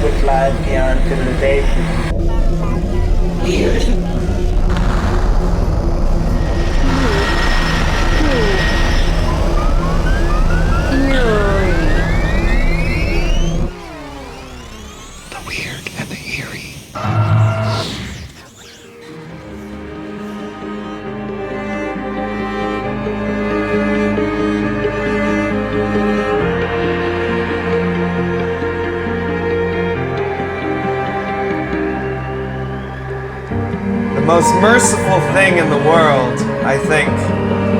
which lies beyond civilization. Weird. The weird and the eerie. The most merciful thing in the world, I think,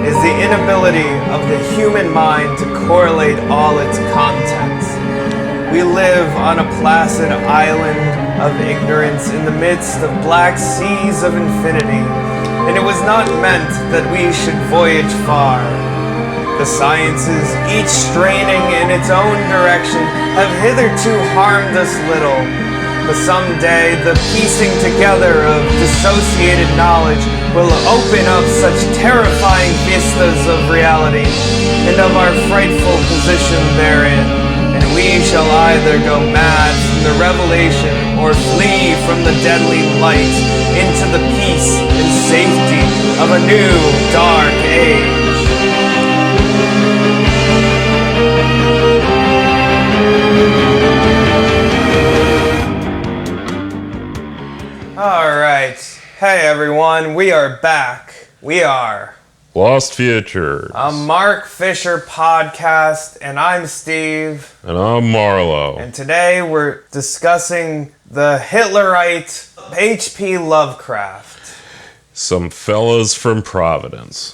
is the inability of the human mind to correlate all its contents. We live on a placid island of ignorance in the midst of black seas of infinity, and it was not meant that we should voyage far. The sciences, each straining in its own direction, have hitherto harmed us little. But someday, the piecing together of dissociated knowledge will open up such terrifying vistas of reality and of our frightful position therein, and we shall either go mad from the revelation or flee from the deadly light into the peace and safety of a new dark age. Alright, hey everyone, we are back. We are Lost Futures. a Mark Fisher podcast, and I'm Steve. And I'm Marlowe. And today we're discussing the Hitlerite HP Lovecraft. Some fellas from Providence.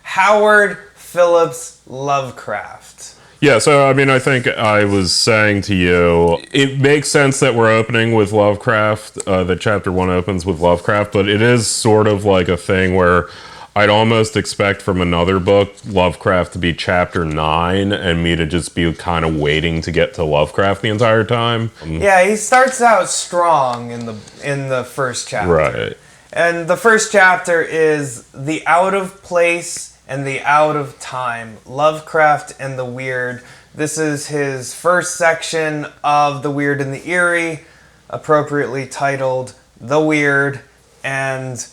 Howard Phillips Lovecraft. Yeah, so I think I was saying to you, it makes sense that we're opening with Lovecraft, that chapter 1 opens with Lovecraft, but it is sort of like a thing where I'd almost expect from another book, Lovecraft to be chapter 9, and me to just be kind of waiting to get to Lovecraft the entire time. Yeah, he starts out strong in the first chapter. Right. And the first chapter is the out of place and the out of time, Lovecraft and the weird. This is his first section of the weird and the eerie, appropriately titled The Weird. And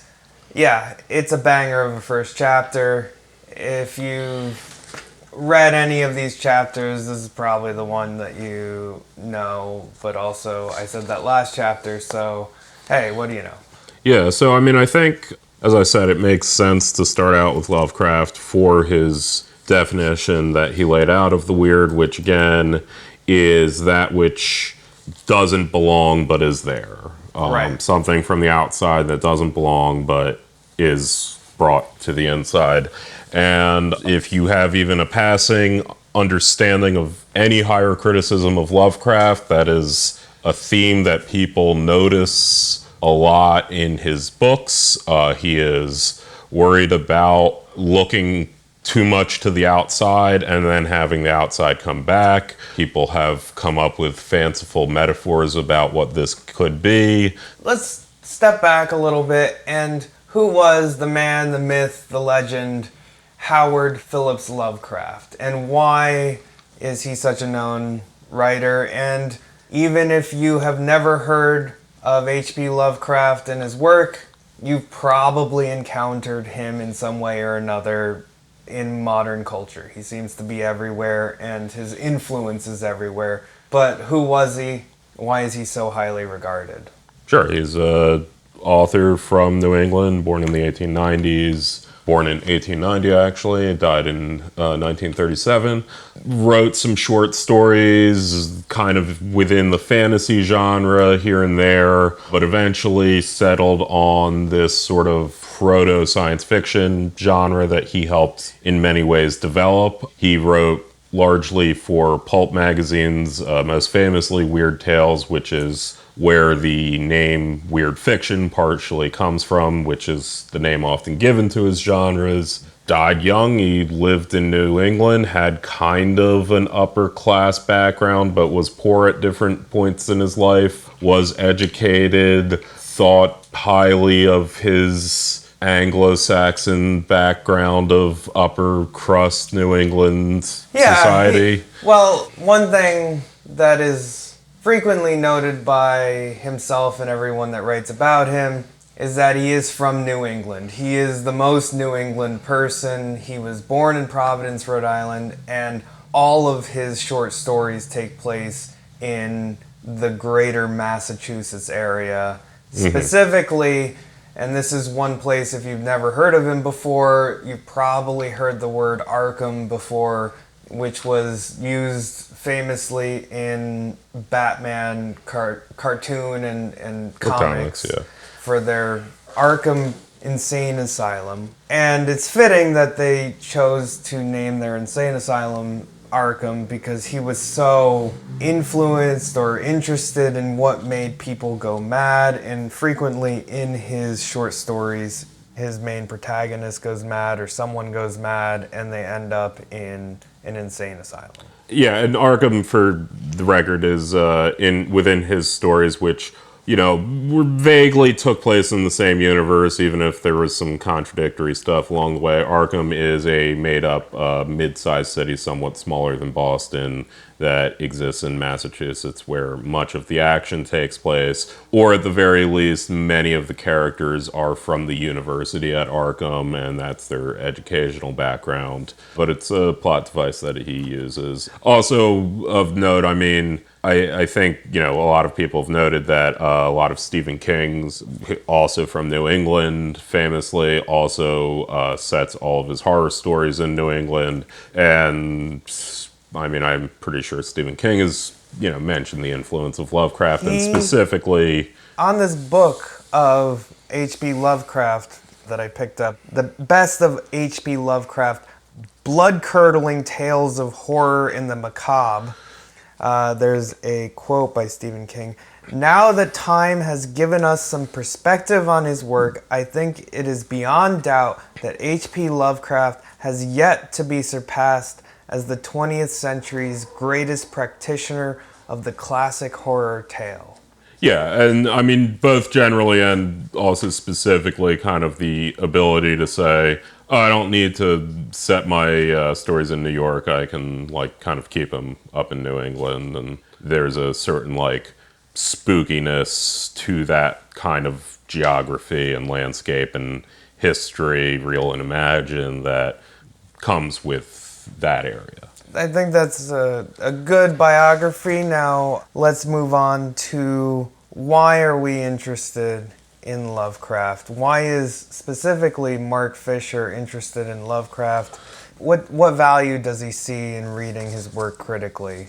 yeah, it's a banger of a first chapter. If you've read any of these chapters, this is probably the one that you know, but also I said that last chapter, so hey, what do you know? Yeah, so I think, as I said, it makes sense to start out with Lovecraft for his definition that he laid out of the weird, which again is that which doesn't belong but is there. Right. Something from the outside that doesn't belong but is brought to the inside. And if you have even a passing understanding of any higher criticism of Lovecraft, that is a theme that people notice a lot in his books. He is worried about looking too much to the outside and then having the outside come back. People have come up with fanciful metaphors about what this could be. Let's step back a little bit, and who was the man, the myth, the legend, Howard Phillips Lovecraft, and why is he such a known writer? And even if you have never heard of HP Lovecraft and his work, you've probably encountered him in some way or another in modern culture. He seems to be everywhere, and his influence is everywhere. But who was he? Why is he so highly regarded? Sure, he's an author from New England, born in the 1890s. Born in 1890, actually. Died in 1937. Wrote some short stories, kind of within the fantasy genre here and there, but eventually settled on this sort of proto-science fiction genre that he helped in many ways develop. He wrote largely for pulp magazines, most famously Weird Tales, which is where the name weird fiction partially comes from, which is the name often given to his genres. Died young. He lived in New England, had kind of an upper class background, but was poor at different points in his life, was educated, thought highly of his Anglo-Saxon background of upper crust New England society. Well, one thing that is frequently noted by himself and everyone that writes about him is that he is from New England. He is the most New England person. He was born in Providence, Rhode Island, and all of his short stories take place in the greater Massachusetts area. Specifically, and this is one place, if you've never heard of him before, you've probably heard the word Arkham before, which was used famously in Batman cartoon and comics for their Arkham Insane Asylum. And it's fitting that they chose to name their insane asylum Arkham because he was so influenced or interested in what made people go mad, and frequently in his short stories his main protagonist goes mad or someone goes mad and they end up in an insane asylum. Yeah, and Arkham, for the record, is within his stories, which, vaguely took place in the same universe, even if there was some contradictory stuff along the way. Arkham is a made-up mid-sized city, somewhat smaller than Boston, that exists in Massachusetts, where much of the action takes place, or at the very least, many of the characters are from the university at Arkham, and that's their educational background. But it's a plot device that he uses. Also of note, I think, a lot of people have noted that a lot of Stephen King's, also from New England, famously, also sets all of his horror stories in New England. And, I'm pretty sure Stephen King has, mentioned the influence of Lovecraft, and specifically... On this book of HP Lovecraft that I picked up, the best of HP Lovecraft, blood-curdling tales of horror in the macabre, there's a quote by Stephen King. "Now that time has given us some perspective on his work, I think it is beyond doubt that H.P. Lovecraft has yet to be surpassed as the 20th century's greatest practitioner of the classic horror tale." Yeah, and both generally and also specifically kind of the ability to say, oh, I don't need to set my stories in New York. I can, kind of keep them up in New England. And there's a certain, spookiness to that kind of geography and landscape and history, real and imagined, that comes with that area. I think that's a good biography. Now, let's move on to why are we interested in Lovecraft? Why is specifically Mark Fisher interested in Lovecraft? What value does he see in reading his work critically?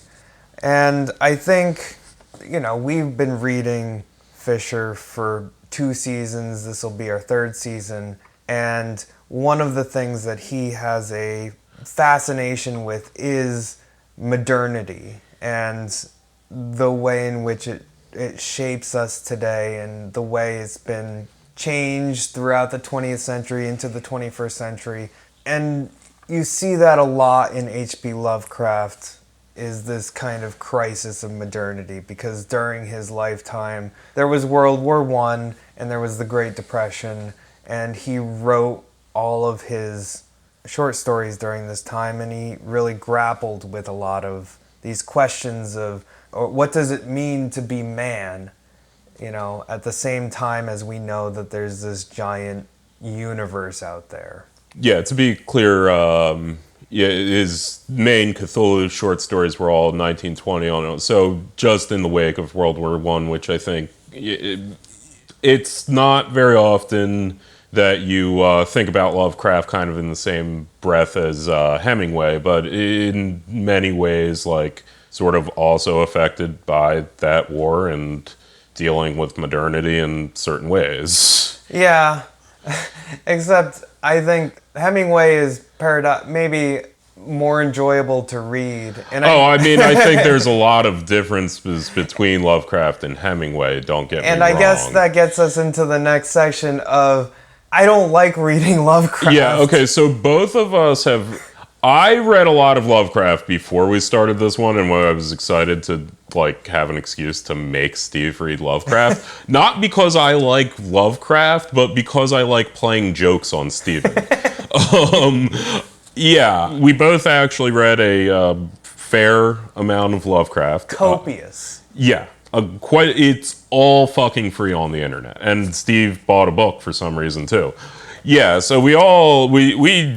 And I think, we've been reading Fisher for 2 seasons. This will be our 3rd season. And one of the things that he has a fascination with is modernity and the way in which it shapes us today and the way it's been changed throughout the 20th century into the 21st century. And you see that a lot in H.P. Lovecraft, is this kind of crisis of modernity, because during his lifetime there was World War I and there was the Great Depression, and he wrote all of his short stories during this time, and he really grappled with a lot of these questions of what does it mean to be man, at the same time as we know that there's this giant universe out there. Yeah, to be clear, his main Cthulhu short stories were all 1920 on. So just in the wake of World War I, which I think it's not very often that you think about Lovecraft kind of in the same breath as Hemingway, but in many ways, sort of also affected by that war and dealing with modernity in certain ways. Yeah, except I think Hemingway is maybe more enjoyable to read. And I think there's a lot of differences between Lovecraft and Hemingway, don't get me wrong. And I guess that gets us into the next section of, I don't like reading Lovecraft. Yeah, okay, so both of us have... I read a lot of Lovecraft before we started this one, and I was excited to have an excuse to make Steve read Lovecraft. Not because I like Lovecraft, but because I like playing jokes on Steven. Yeah, we both actually read a fair amount of Lovecraft. Copious. Yeah, it's all fucking free on the internet. And Steve bought a book for some reason too. Yeah, so we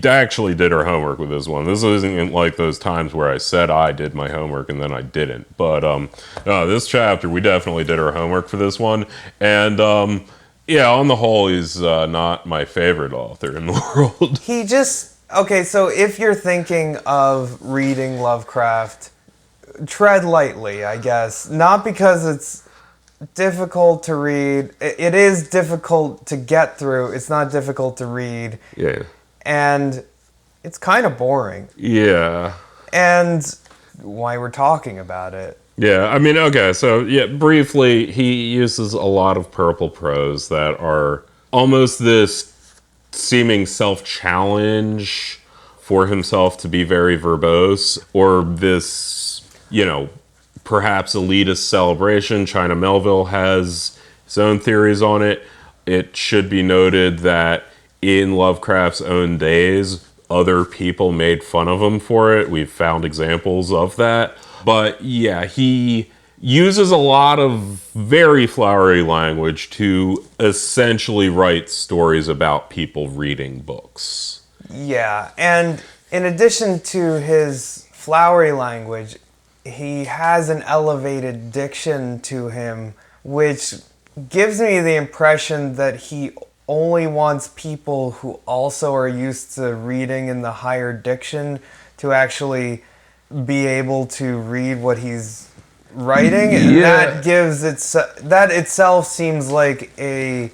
actually did our homework with this one. This isn't like those times where I said I did my homework and then I didn't. But this chapter, we definitely did our homework for this one. And yeah, on the whole, he's not my favorite author in the world. Okay, so if you're thinking of reading Lovecraft, tread lightly, I guess. Not because it's difficult to read. It is difficult to get through. It's not difficult to read. Yeah. And it's kind of boring. Yeah. And why we're talking about it. Yeah, I mean, okay, so yeah, briefly, he uses a lot of purple prose that are almost this seeming self-challenge for himself to be very verbose, or this, perhaps elitist celebration. China Melville has his own theories on it. It should be noted that in Lovecraft's own days, other people made fun of him for it. We've found examples of that. But yeah, he uses a lot of very flowery language to essentially write stories about people reading books. Yeah, and in addition to his flowery language, he has an elevated diction to him, which gives me the impression that he only wants people who also are used to reading in the higher diction to actually be able to read what he's writing, and that itself seems like a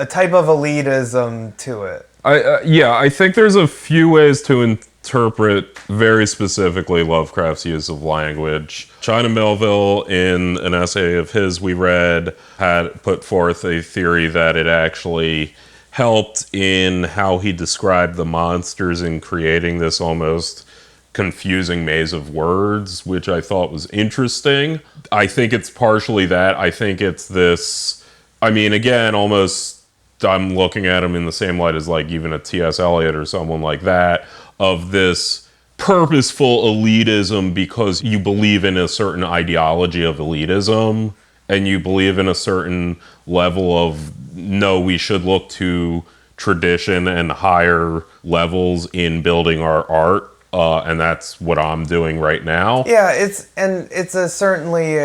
type of elitism to it. I think there's a few ways to interpret very specifically Lovecraft's use of language. China Melville, in an essay of his we read, had put forth a theory that it actually helped in how he described the monsters in creating this almost confusing maze of words, which I thought was interesting. I think it's partially that. I think it's this, again, almost I'm looking at him in the same light as like even a T.S. Eliot or someone like that, of this purposeful elitism because you believe in a certain ideology of elitism and you believe in a certain level of, no, we should look to tradition and higher levels in building our art. And that's what I'm doing right now. Yeah, it's certainly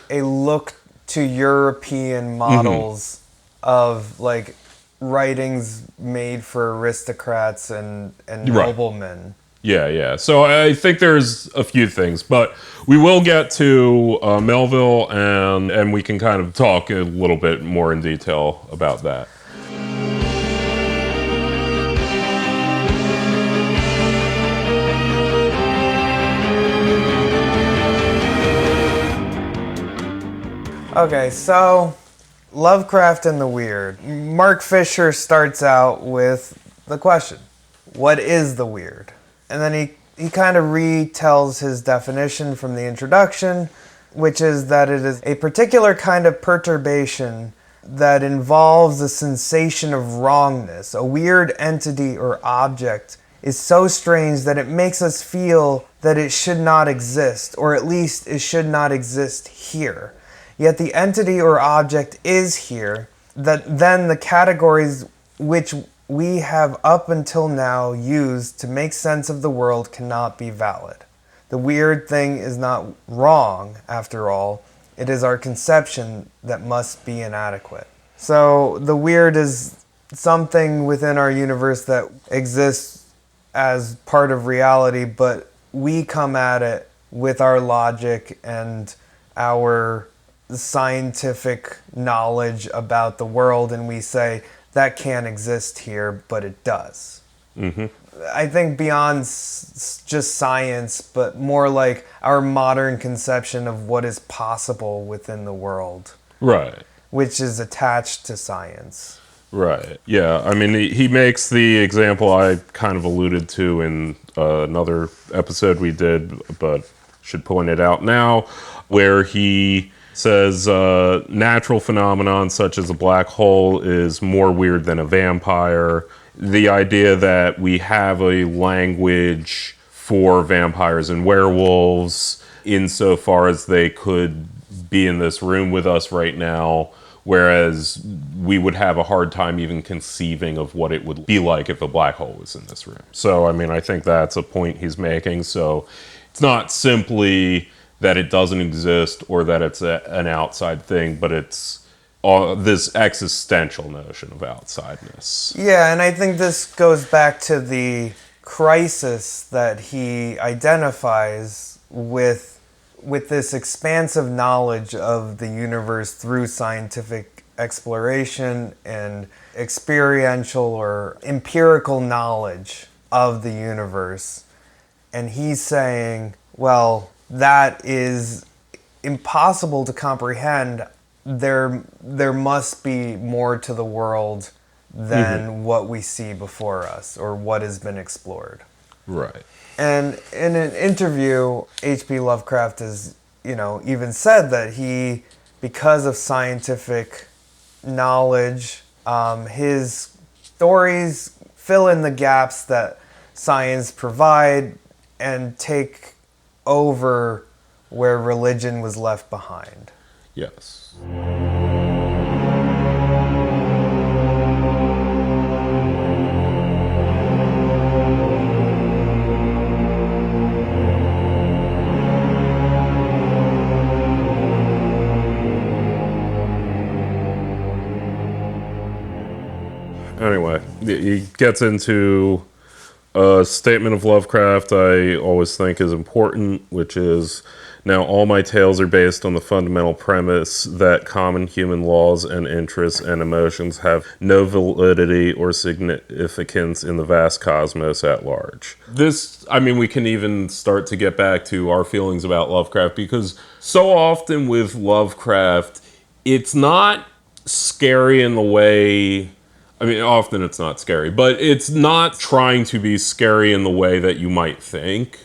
a look to European models of like writings made for aristocrats and noblemen. Yeah. So I think there's a few things, but we will get to Melville, and we can kind of talk a little bit more in detail about that. Okay, so Lovecraft and the weird. Mark Fisher starts out with the question, what is the weird? And then he kind of retells his definition from the introduction, which is that it is a particular kind of perturbation that involves a sensation of wrongness. A weird entity or object is so strange that it makes us feel that it should not exist, or at least it should not exist here. Yet the entity or object is here, that then the categories which we have up until now used to make sense of the world cannot be valid. The weird thing is not wrong, after all. It is our conception that must be inadequate. So the weird is something within our universe that exists as part of reality, but we come at it with our logic and our scientific knowledge about the world, and we say that can't exist here, but it does. Mm-hmm. I think beyond just science, but more like our modern conception of what is possible within the world. Right. Which is attached to science. Right. Yeah. He makes the example I kind of alluded to in another episode we did, but should point it out now, where he says natural phenomenon such as a black hole is more weird than a vampire. The idea that we have a language for vampires and werewolves insofar as they could be in this room with us right now, whereas we would have a hard time even conceiving of what it would be like if a black hole was in this room. So, I mean, I think that's a point he's making. So it's not simply that it doesn't exist or that it's an outside thing, but it's this existential notion of outsideness. Yeah, and I think this goes back to the crisis that he identifies with this expansive knowledge of the universe through scientific exploration and experiential or empirical knowledge of the universe. And he's saying, well, that is impossible to comprehend. There must be more to the world than what we see before us or what has been explored. Right. And in an interview, HP Lovecraft has, even said that he, because of scientific knowledge, his stories fill in the gaps that science provide and take over where religion was left behind. Yes. Anyway, he gets into a statement of Lovecraft I always think is important, which is, now all my tales are based on the fundamental premise that common human laws and interests and emotions have no validity or significance in the vast cosmos at large. This, I mean, we can even start to get back to our feelings about Lovecraft, because so often with Lovecraft, it's not scary in the way... I mean, often it's not scary, but it's not trying to be scary in the way that you might think.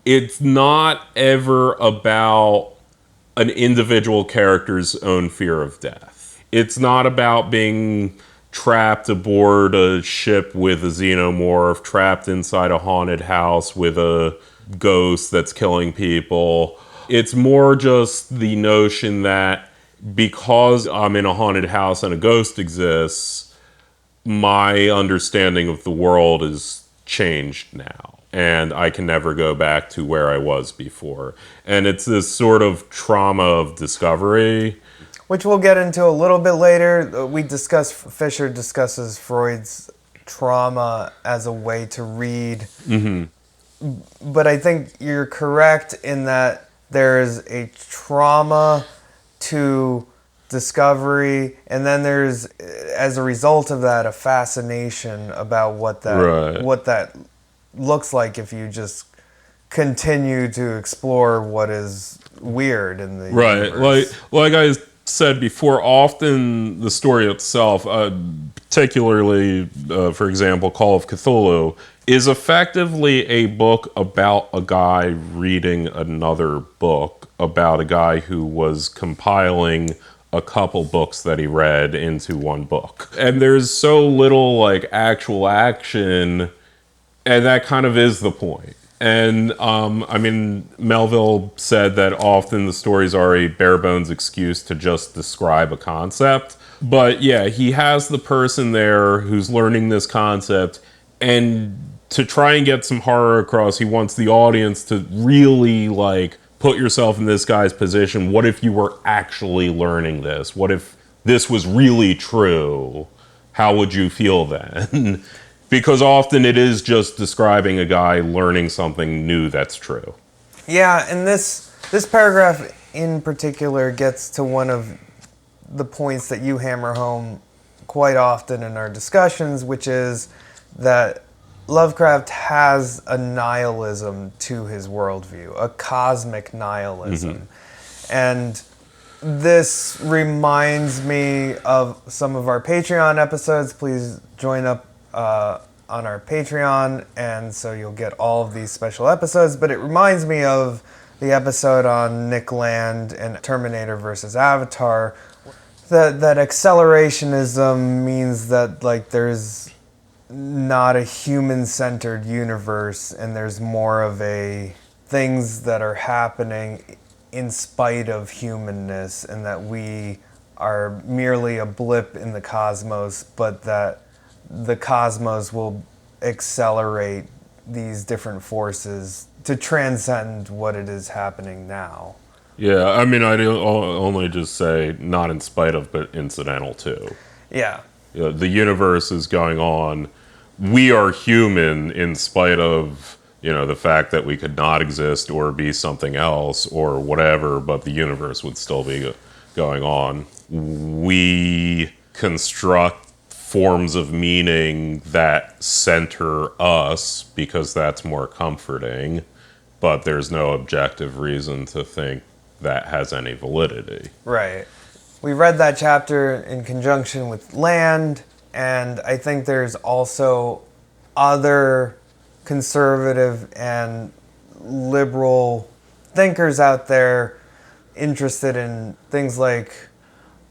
It's not ever about an individual character's own fear of death. It's not about being trapped aboard a ship with a xenomorph, trapped inside a haunted house with a ghost that's killing people. It's more just the notion that because I'm in a haunted house and a ghost exists, my understanding of the world is changed now, and I can never go back to where I was before. And it's this sort of trauma of discovery. Which we'll get into a little bit later. Fisher discusses Freud's trauma as a way to read. But I think you're correct in that there's a trauma to discovery, and then there's, as a result of that, a fascination about what that looks like if you just continue to explore what is weird in the universe. Like I said before, often the story itself, particularly for example Call of Cthulhu, is effectively a book about a guy reading another book about a guy who was compiling a couple books that he read into one book. And there's so little like actual action, and that kind of is the point. And I mean, Melville said that often the stories are a bare bones excuse to just describe a concept. But yeah, he has the person there who's learning this concept, and to try and get some horror across, he wants the audience to really like put yourself in this guy's position. What if you were actually learning this? What if this was really true? How would you feel then? Because often it is just describing a guy learning something new that's true. Yeah, and this paragraph in particular gets to one of the points that you hammer home quite often in our discussions, which is that Lovecraft has a nihilism to his worldview, a cosmic nihilism. And this reminds me of some of our Patreon episodes. Please join up on our Patreon, and so you'll get all of these special episodes. But it reminds me of the episode on Nick Land and Terminator versus Avatar. That accelerationism means that like there's not a human-centered universe, and there's more of a things that are happening in spite of humanness, and that we are merely a blip in the cosmos, but that the cosmos will accelerate these different forces to transcend what it is happening now. Yeah, I mean, I'd only just say not in spite of, but incidental to. Yeah. You know, the universe is going on. We are human in spite of, you know, the fact that we could not exist or be something else or whatever, but the universe would still be going on. We construct forms of meaning that center us because that's more comforting, but there's no objective reason to think that has any validity. Right. We read that chapter in conjunction with Land, and I think there's also other conservative and liberal thinkers out there interested in things like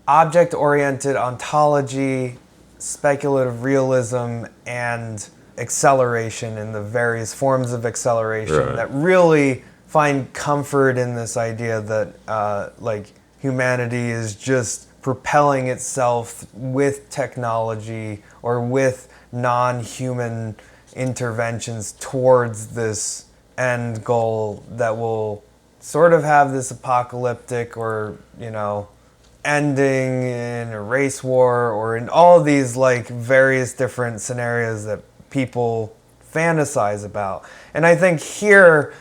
object-oriented ontology, speculative realism, and acceleration in the various forms of acceleration that really find comfort in this idea that like humanity is just propelling itself with technology or with non-human interventions towards this end goal that will sort of have this apocalyptic or, you know, ending in a race war or in all these like various different scenarios that people fantasize about. And I think here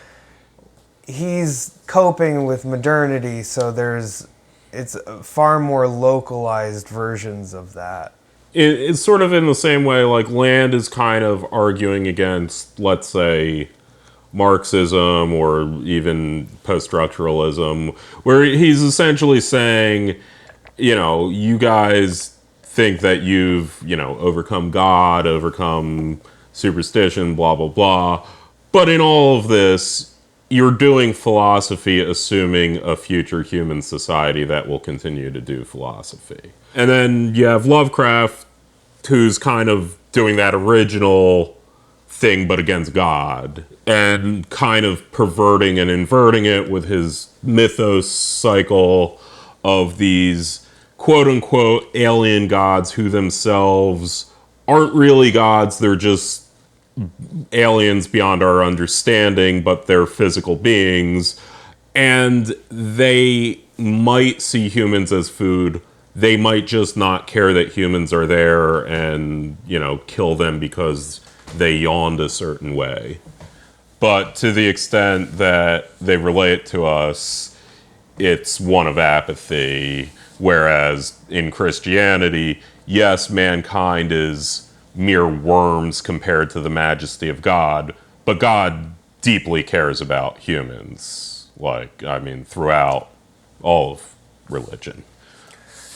he's coping with modernity, so it's far more localized versions of that. It's sort of in the same way, like Land is kind of arguing against, let's say, Marxism or even post-structuralism, where he's essentially saying, you know, you guys think that you've, you know, overcome God, overcome superstition, blah, blah, blah. But in all of this, you're doing philosophy assuming a future human society that will continue to do philosophy. And then you have Lovecraft, who's kind of doing that original thing but against God, and kind of perverting and inverting it with his mythos cycle of these quote-unquote alien gods who themselves aren't really gods, they're just aliens beyond our understanding, but they're physical beings, and they might see humans as food. They might just not care that humans are there and, you know, kill them because they yawned a certain way. But to the extent that they relate to us, it's one of apathy, whereas in Christianity, yes, mankind is mere worms compared to the majesty of God, but God deeply cares about humans, like, I mean, throughout all of religion.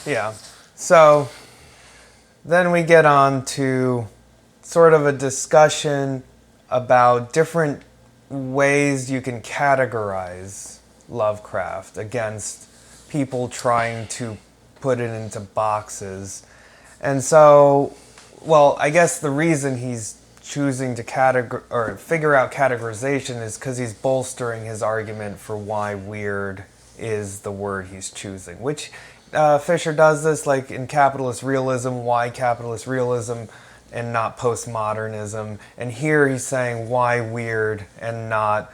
Yeah. So then we get on to sort of a discussion about different ways you can categorize Lovecraft against people trying to put it into boxes. And so, well, I guess the reason he's choosing to figure out categorization is because he's bolstering his argument for why weird is the word he's choosing, which Fisher does this like in capitalist realism, why capitalist realism and not postmodernism. And here he's saying why weird and not,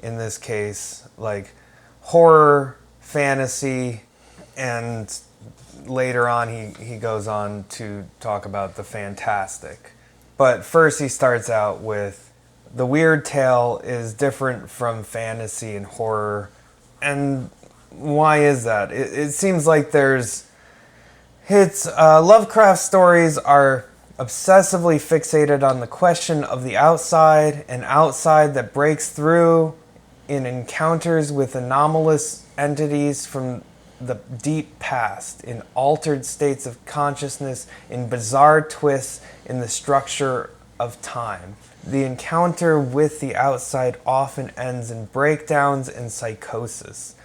in this case, like horror, fantasy, and later on he goes on to talk about the fantastic. But first he starts out with the weird tale is different from fantasy and horror. And why is that? It seems like Lovecraft stories are obsessively fixated on the question of the outside, an outside that breaks through in encounters with anomalous entities from the deep past, in altered states of consciousness, in bizarre twists in the structure of time. The encounter with the outside often ends in breakdowns and psychosis.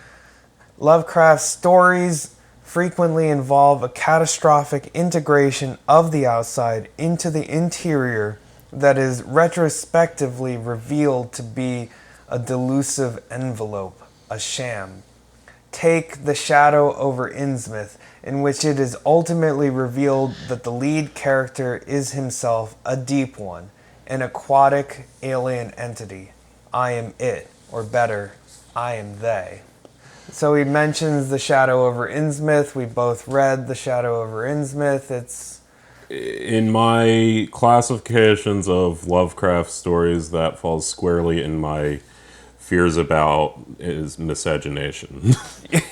Lovecraft's stories frequently involve a catastrophic integration of the outside into the interior that is retrospectively revealed to be a delusive envelope, a sham. take The Shadow over Innsmouth, in which it is ultimately revealed that the lead character is himself a deep one, an aquatic alien entity. I am it, or better, I am they. So he mentions The Shadow over Innsmouth. We both read The Shadow over Innsmouth. It's... In my classifications of Lovecraft stories, that falls squarely in my fears about is miscegenation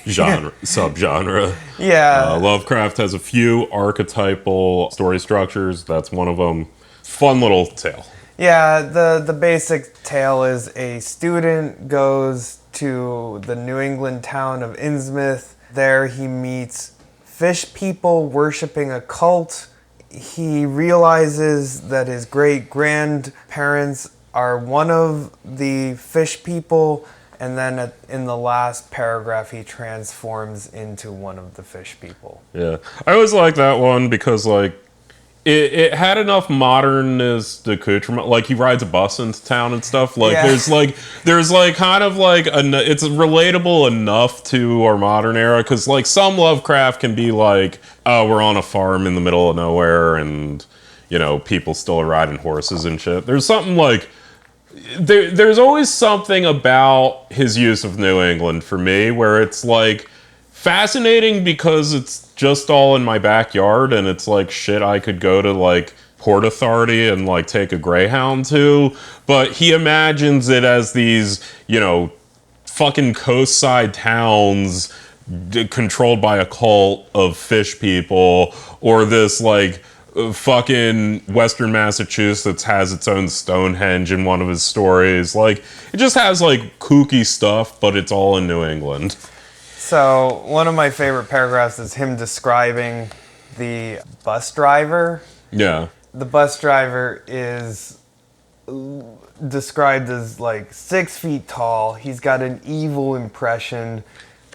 subgenre. Yeah. Lovecraft has a few archetypal story structures. That's one of them. Fun little tale. Yeah, the basic tale is a student goes to the New England town of Innsmouth. There he meets fish people worshiping a cult. He realizes that his great-grandparents are one of the fish people, and then in the last paragraph he transforms into one of the fish people. Yeah. I always like that one because, like, it had enough modernist accoutrement. Like, he rides a bus into town and stuff. Like, Yeah. there's kind of like it's relatable enough to our modern era, because like some Lovecraft can be like, oh, we're on a farm in the middle of nowhere, and you know people still are riding horses and shit. There's something like there's always something about his use of New England for me where it's like fascinating because it's just all in my backyard, and it's like shit I could go to like Port Authority and like take a Greyhound to, but he imagines it as these, you know, fucking coastside towns controlled by a cult of fish people, or this like fucking Western Massachusetts has its own Stonehenge in one of his stories. Like, it just has like kooky stuff, but it's all in New England. So one of my favorite paragraphs is him describing the bus driver. Yeah. The bus driver is described as like 6 feet tall. He's got an evil impression.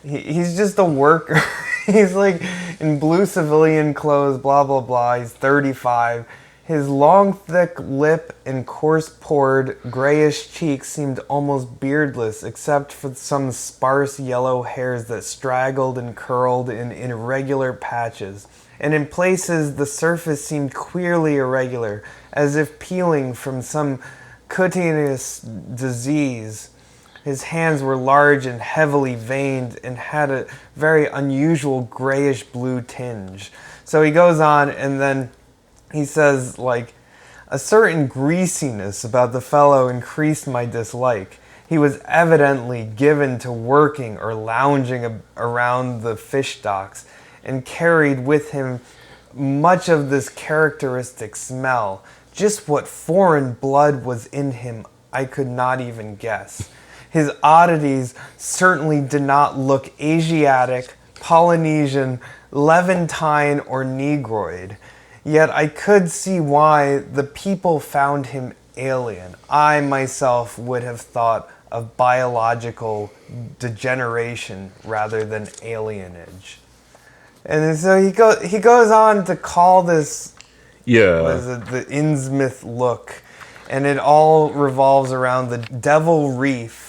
He's just a worker. He's like in blue civilian clothes, blah, blah, blah. He's 35. His long, thick lip and coarse-pored, grayish cheeks seemed almost beardless, except for some sparse yellow hairs that straggled and curled in irregular patches. And in places, the surface seemed queerly irregular, as if peeling from some cutaneous disease. His hands were large and heavily veined and had a very unusual grayish-blue tinge. So he goes on, and then he says, like, a certain greasiness about the fellow increased my dislike. He was evidently given to working or lounging around the fish docks and carried with him much of this characteristic smell. Just what foreign blood was in him, I could not even guess. His oddities certainly did not look Asiatic, Polynesian, Levantine, or Negroid. Yet I could see why the people found him alien. I myself would have thought of biological degeneration rather than alienage. And so he goes on to call this the Innsmouth look, and it all revolves around the Devil Reef.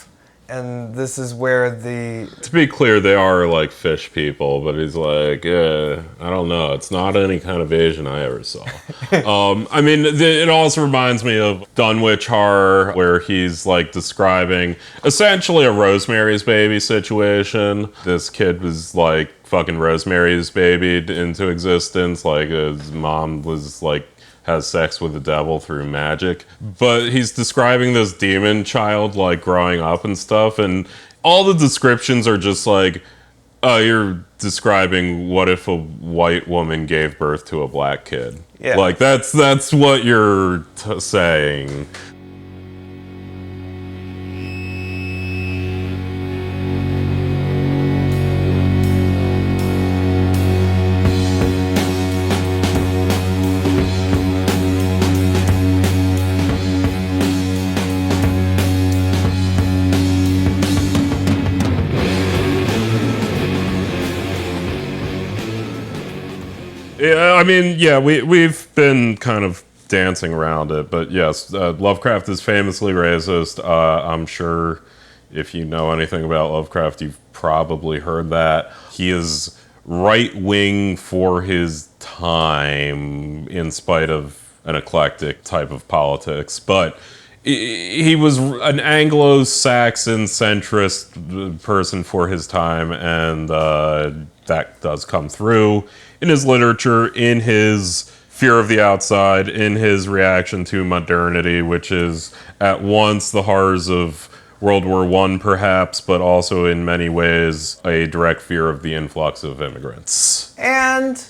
And this is where To be clear, they are like fish people, but he's like, I don't know. It's not any kind of Asian I ever saw. I mean, it also reminds me of Dunwich Horror, where he's like describing essentially a Rosemary's Baby situation. This kid was like fucking Rosemary's Baby into existence. Like, his mom was like, has sex with the devil through magic, but he's describing this demon child like growing up and stuff, and all the descriptions are just like, oh, you're describing what if a white woman gave birth to a black kid. Yeah. Like that's what you're saying. Yeah, I mean, yeah, we've been kind of dancing around it, but yes, Lovecraft is famously racist. I'm sure If you know anything about Lovecraft, you've probably heard that. He is right-wing for his time, in spite of an eclectic type of politics. But he was an Anglo-Saxon centrist person for his time, and that does come through in his literature, in his fear of the outside, in his reaction to modernity, which is at once the horrors of World War I, perhaps, but also in many ways a direct fear of the influx of immigrants. And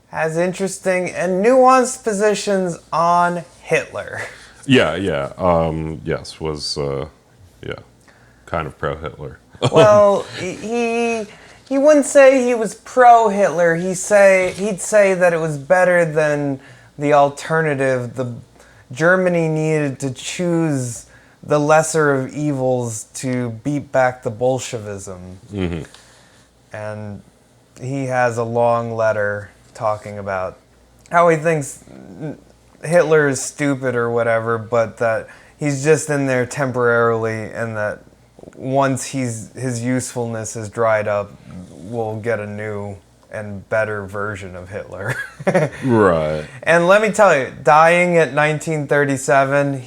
has interesting and nuanced positions on Hitler. Yes, was kind of pro-Hitler. Well, he wouldn't say he was pro-Hitler. He'd say that it was better than the alternative. Germany needed to choose the lesser of evils to beat back the Bolshevism. Mm-hmm. And he has a long letter talking about how he thinks Hitler is stupid or whatever, but that he's just in there temporarily, and that once his usefulness is dried up, we'll get a new and better version of Hitler. Right. And let me tell you, dying at 1937,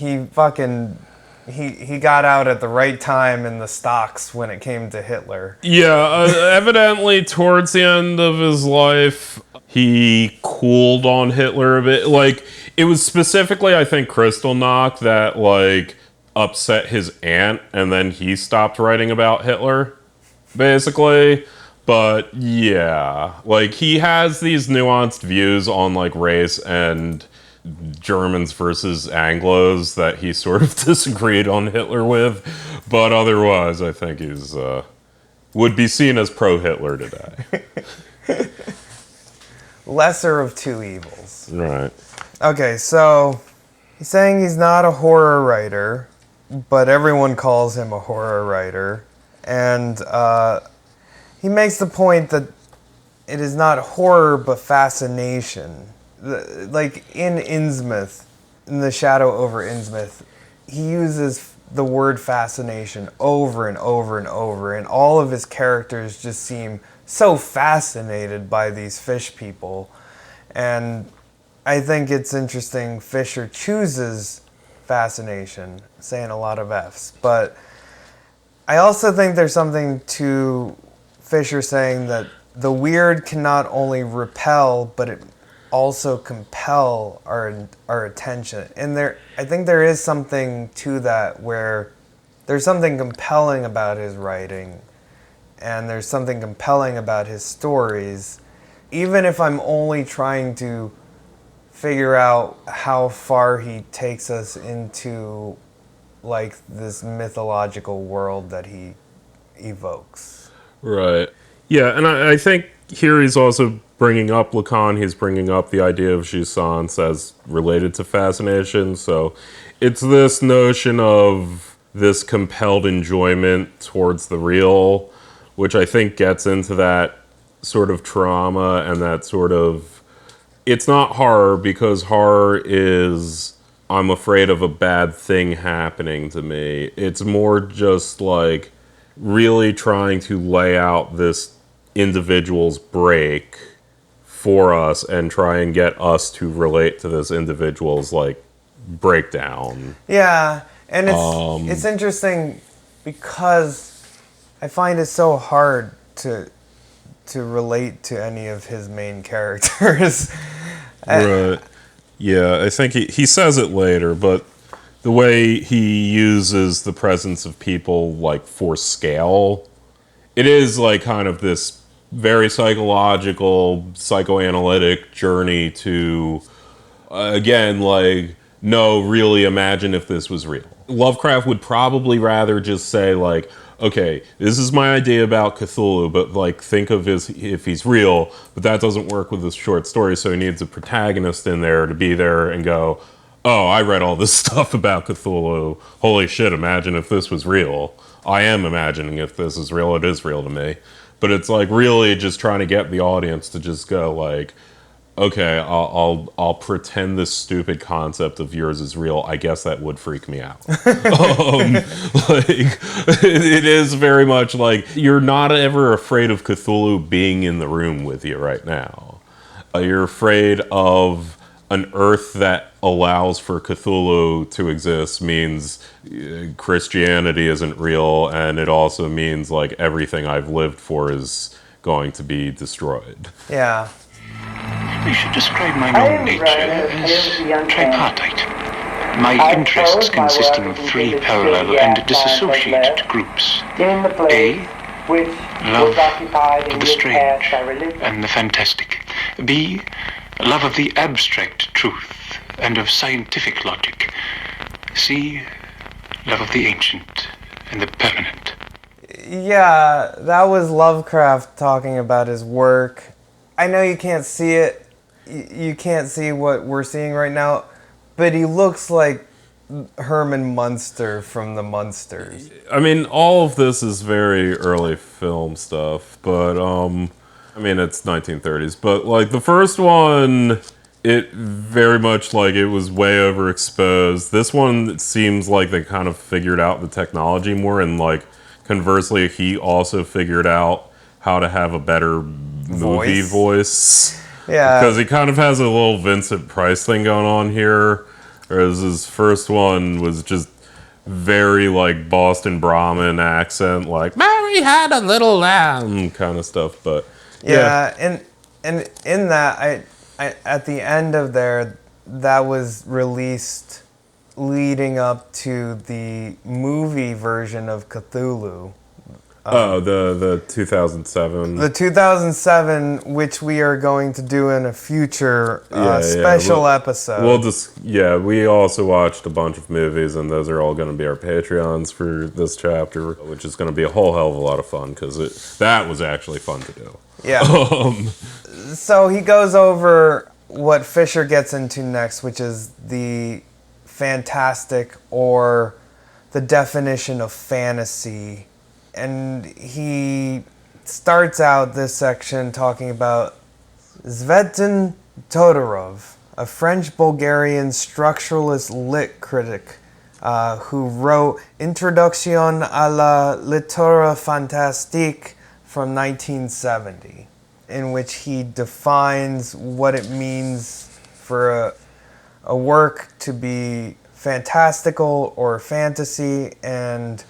he got out at the right time in the stocks when it came to Hitler. Yeah, evidently towards the end of his life, he cooled on Hitler a bit. Like, it was specifically, I think, Kristallnacht that, like, upset his aunt, and then he stopped writing about Hitler, basically. But, yeah, like, he has these nuanced views on, like, race and Germans versus Anglos that he sort of disagreed on Hitler with, but otherwise I think he's would be seen as pro-Hitler today. Lesser of two evils. Right. Okay, so he's saying he's not a horror writer, but everyone calls him a horror writer, and he makes the point that it is not horror but fascination. Like in Innsmouth, in The Shadow over Innsmouth, he uses the word fascination over and over and over, and all of his characters just seem so fascinated by these fish people. And I think it's interesting Fisher chooses fascination, saying a lot of F's. But I also think there's something to Fisher saying that the weird can not only repel, but it also compel our attention. And I think there is something to that, where there's something compelling about his writing, and there's something compelling about his stories, even if I'm only trying to figure out how far he takes us into, like, this mythological world that he evokes. Right. Yeah, and I think here he's also bringing up Lacan, he's bringing up the idea of jouissance as related to fascination. So it's this notion of this compelled enjoyment towards the real, which I think gets into that sort of trauma and that sort of... It's not horror, because horror is, I'm afraid of a bad thing happening to me. It's more just like really trying to lay out this individual's break for us and try and get us to relate to this individual's, like, breakdown. Yeah, and it's interesting because I find it so hard to relate to any of his main characters. Right. Yeah, I think he says it later, but the way he uses the presence of people, like, for scale, it is, like, kind of this very psychological, psychoanalytic journey to, again, like, no, really imagine if this was real. Lovecraft would probably rather just say, like, okay, this is my idea about Cthulhu, but, like, think of if he's real, but that doesn't work with this short story, so he needs a protagonist in there to be there and go, oh, I read all this stuff about Cthulhu. Holy shit, imagine if this was real. I am imagining if this is real, it is real to me. But it's, like, really just trying to get the audience to just go, like, okay, I'll pretend this stupid concept of yours is real. I guess that would freak me out. Like, it is very much like you're not ever afraid of Cthulhu being in the room with you right now. You're afraid of an Earth that allows for Cthulhu to exist means Christianity isn't real, and it also means like everything I've lived for is going to be destroyed. Yeah. I should describe my own nature as tripartite. My interests consisting of three parallel and disassociated groups. A. Love of the strange and the fantastic. B. Love of the abstract truth and of scientific logic. C. Love of the ancient and the permanent. Yeah, that was Lovecraft talking about his work. I know you can't see it. You can't see what we're seeing right now, but he looks like Herman Munster from the Munsters. I mean, all of this is very early film stuff, but I mean, it's 1930s, but like the first one, it very much like it was way overexposed. This one, it seems like they kind of figured out the technology more, and like conversely, he also figured out how to have a better movie voice. Yeah. Because he kind of has a little Vincent Price thing going on here, whereas his first one was just very like Boston Brahmin accent, like Mary had a little lamb kind of stuff. But yeah, and in that, I at the end of there, that was released leading up to the movie version of Cthulhu. The 2007. The 2007, which we are going to do in a future special episode. We also watched a bunch of movies, and those are all going to be our Patreons for this chapter, which is going to be a whole hell of a lot of fun, because that was actually fun to do. Yeah. So he goes over what Fisher gets into next, which is the fantastic, or the definition of fantasy. And he starts out this section talking about Tsvetan Todorov, a French-Bulgarian structuralist lit critic who wrote Introduction à la littérature fantastique from 1970, in which he defines what it means for a work to be fantastical or fantasy, and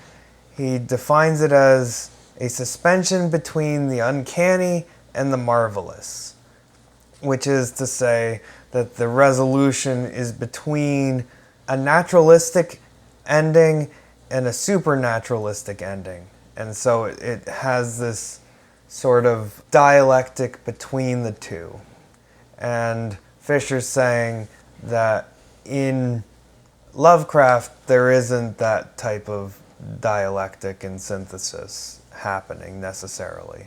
he defines it as a suspension between the uncanny and the marvelous, which is to say that the resolution is between a naturalistic ending and a supernaturalistic ending. And so it has this sort of dialectic between the two. And Fisher's saying that in Lovecraft, there isn't that type of dialectic and synthesis happening necessarily.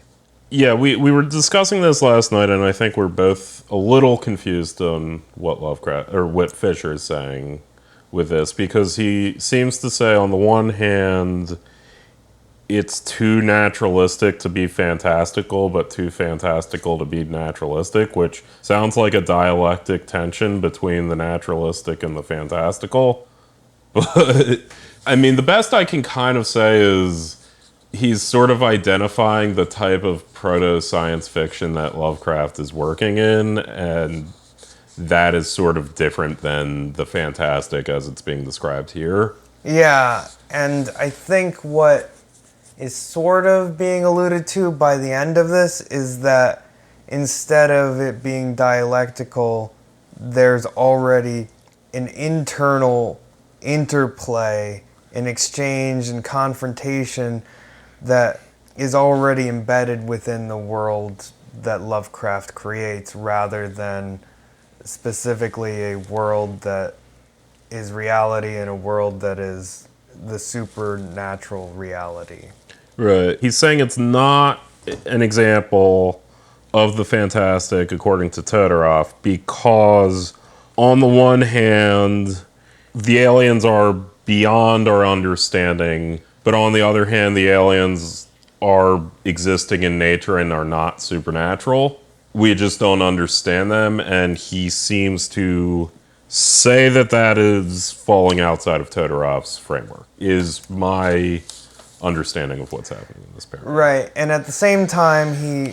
Yeah, we were discussing this last night, and I think we're both a little confused on what Lovecraft or what Fisher is saying with this, because he seems to say on the one hand it's too naturalistic to be fantastical, but too fantastical to be naturalistic, which sounds like a dialectic tension between the naturalistic and the fantastical. But I mean, the best I can kind of say is he's sort of identifying the type of proto-science fiction that Lovecraft is working in, and that is sort of different than the fantastic as it's being described here. Yeah, and I think what is sort of being alluded to by the end of this is that instead of it being dialectical, there's already an internal interplay, an exchange and confrontation that is already embedded within the world that Lovecraft creates, rather than specifically a world that is reality and a world that is the supernatural reality. Right. He's saying it's not an example of the fantastic according to Todorov, because on the one hand, the aliens are beyond our understanding, but on the other hand, the aliens are existing in nature and are not supernatural. We just don't understand them, and he seems to say that that is falling outside of Todorov's framework, is my understanding of what's happening in this paragraph. Right, and at the same time, he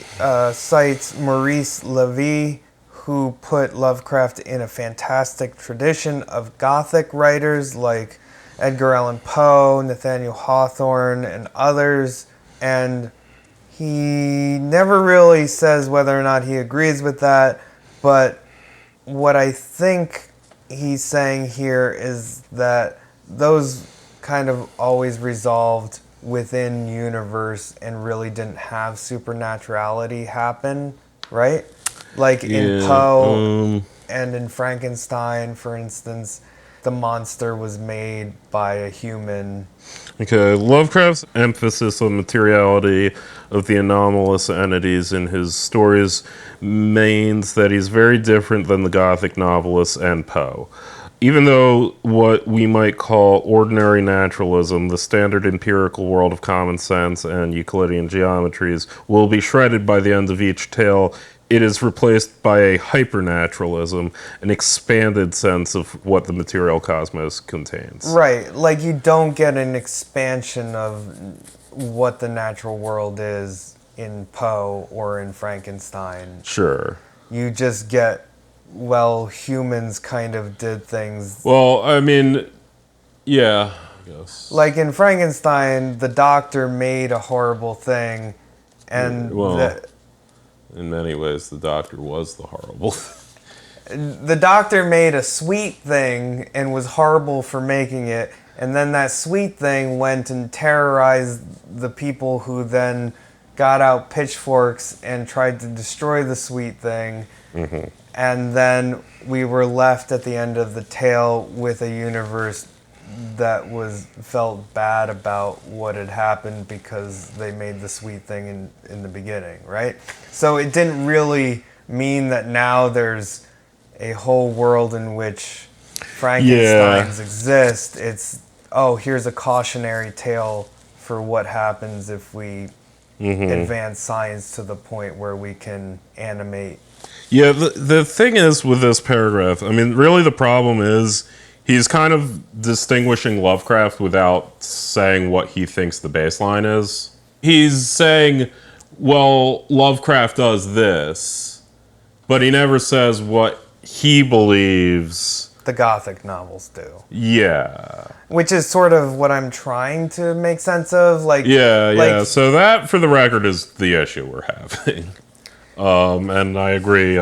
cites Maurice Levy, who put Lovecraft in a fantastic tradition of Gothic writers like Edgar Allan Poe, Nathaniel Hawthorne, and others, and he never really says whether or not he agrees with that, but what I think he's saying here is that those kind of always resolved within universe and really didn't have supernaturality happen, right? Like in Poe and in Frankenstein, for instance, the monster was made by a human. Okay, Lovecraft's emphasis on materiality of the anomalous entities in his stories means that he's very different than the Gothic novelists and Poe. Even though what we might call ordinary naturalism, the standard empirical world of common sense and Euclidean geometries, will be shredded by the end of each tale, it is replaced by a hypernaturalism, an expanded sense of what the material cosmos contains. Right, like you don't get an expansion of what the natural world is in Poe or in Frankenstein. Sure. You just get, well, humans kind of did things. Well, I mean, yeah, I guess. Like in Frankenstein, the doctor made a horrible thing, and in many ways, the doctor was the horrible. The doctor made a sweet thing and was horrible for making it, and then that sweet thing went and terrorized the people who then got out pitchforks and tried to destroy the sweet thing. Mm-hmm. And then we were left at the end of the tale with a universe that felt bad about what had happened because they made the sweet thing in the beginning, right? So it didn't really mean that now there's a whole world in which Frankensteins exist. It's, oh, here's a cautionary tale for what happens if we advance science to the point where we can animate. Yeah, the thing is with this paragraph, I mean, really the problem is he's kind of distinguishing Lovecraft without saying what he thinks the baseline is. He's saying, well, Lovecraft does this, but he never says what he believes the Gothic novels do. Yeah. Which is sort of what I'm trying to make sense of. Yeah. So that, for the record, is the issue we're having. And I agree.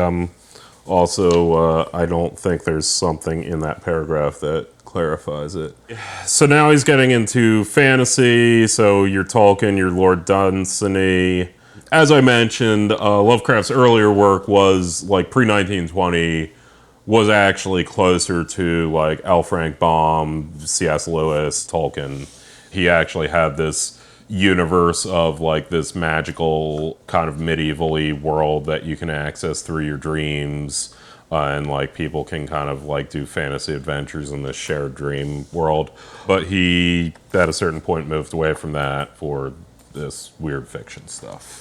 Also, I don't think there's something in that paragraph that clarifies it. So now he's getting into fantasy. So your Tolkien, your Lord Dunsany. As I mentioned, Lovecraft's earlier work was like pre-1920, was actually closer to like L. Frank Baum, C.S. Lewis, Tolkien. He actually had this universe of like this magical kind of medieval-y world that you can access through your dreams, and like people can kind of like do fantasy adventures in this shared dream world. But he, at a certain point, moved away from that for this weird fiction stuff.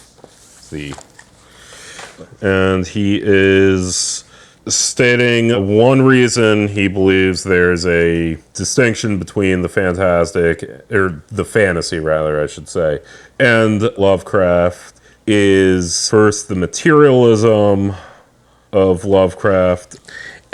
And he is stating one reason he believes there's a distinction between the fantastic, or the fantasy rather, I should say, and Lovecraft is first the materialism of Lovecraft,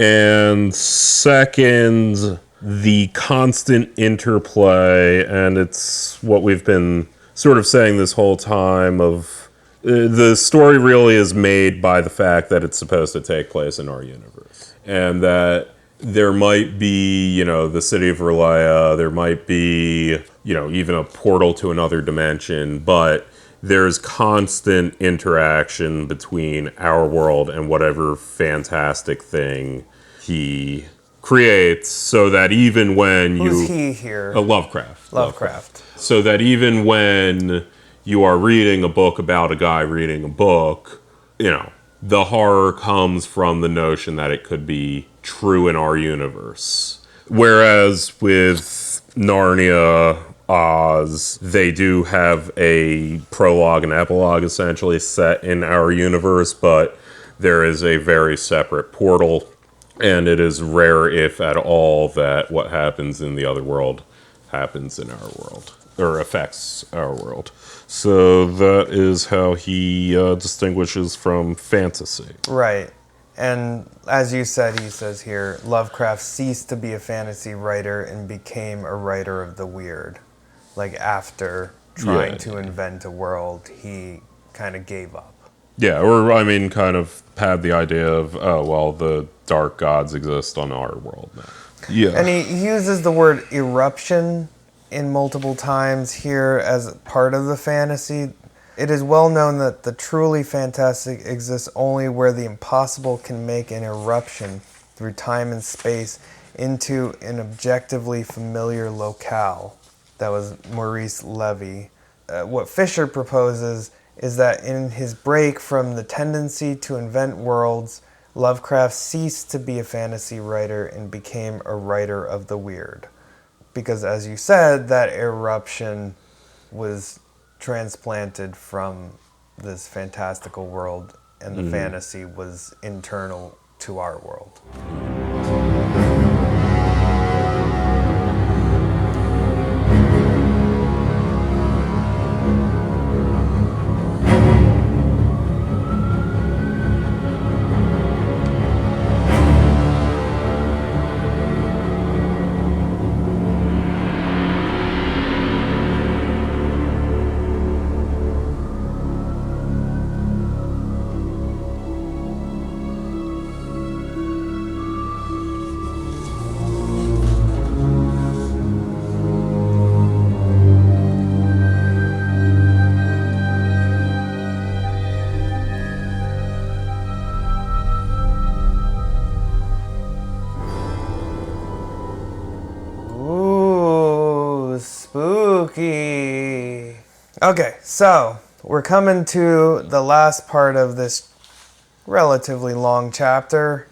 and second, the constant interplay, and it's what we've been sort of saying this whole time of the story really is made by the fact that it's supposed to take place in our universe. And that there might be, the city of Relaya, there might be, even a portal to another dimension, but there's constant interaction between our world and whatever fantastic thing he creates, so that even when Who's he here? Lovecraft. So that even when you are reading a book about a guy reading a book, the horror comes from the notion that it could be true in our universe. Whereas with Narnia, Oz, they do have a prologue and epilogue essentially set in our universe, but there is a very separate portal, and it is rare, if at all, that what happens in the other world happens in our world, or affects our world. So that is how he distinguishes from fantasy. Right. And as you said, he says here, Lovecraft ceased to be a fantasy writer and became a writer of the weird. Like after trying to invent a world, he kind of gave up. Yeah, or I mean, kind of had the idea of, oh, well, the dark gods exist on our world now. Yeah. And he uses the word eruption in multiple times here as part of the fantasy. It is well known that the truly fantastic exists only where the impossible can make an eruption through time and space into an objectively familiar locale. That was Maurice Levy. What Fisher proposes is that in his break from the tendency to invent worlds, Lovecraft ceased to be a fantasy writer and became a writer of the weird. Because as you said, that eruption was transplanted from this fantastical world, and the fantasy was internal to our world. Spooky. Okay, so we're coming to the last part of this relatively long chapter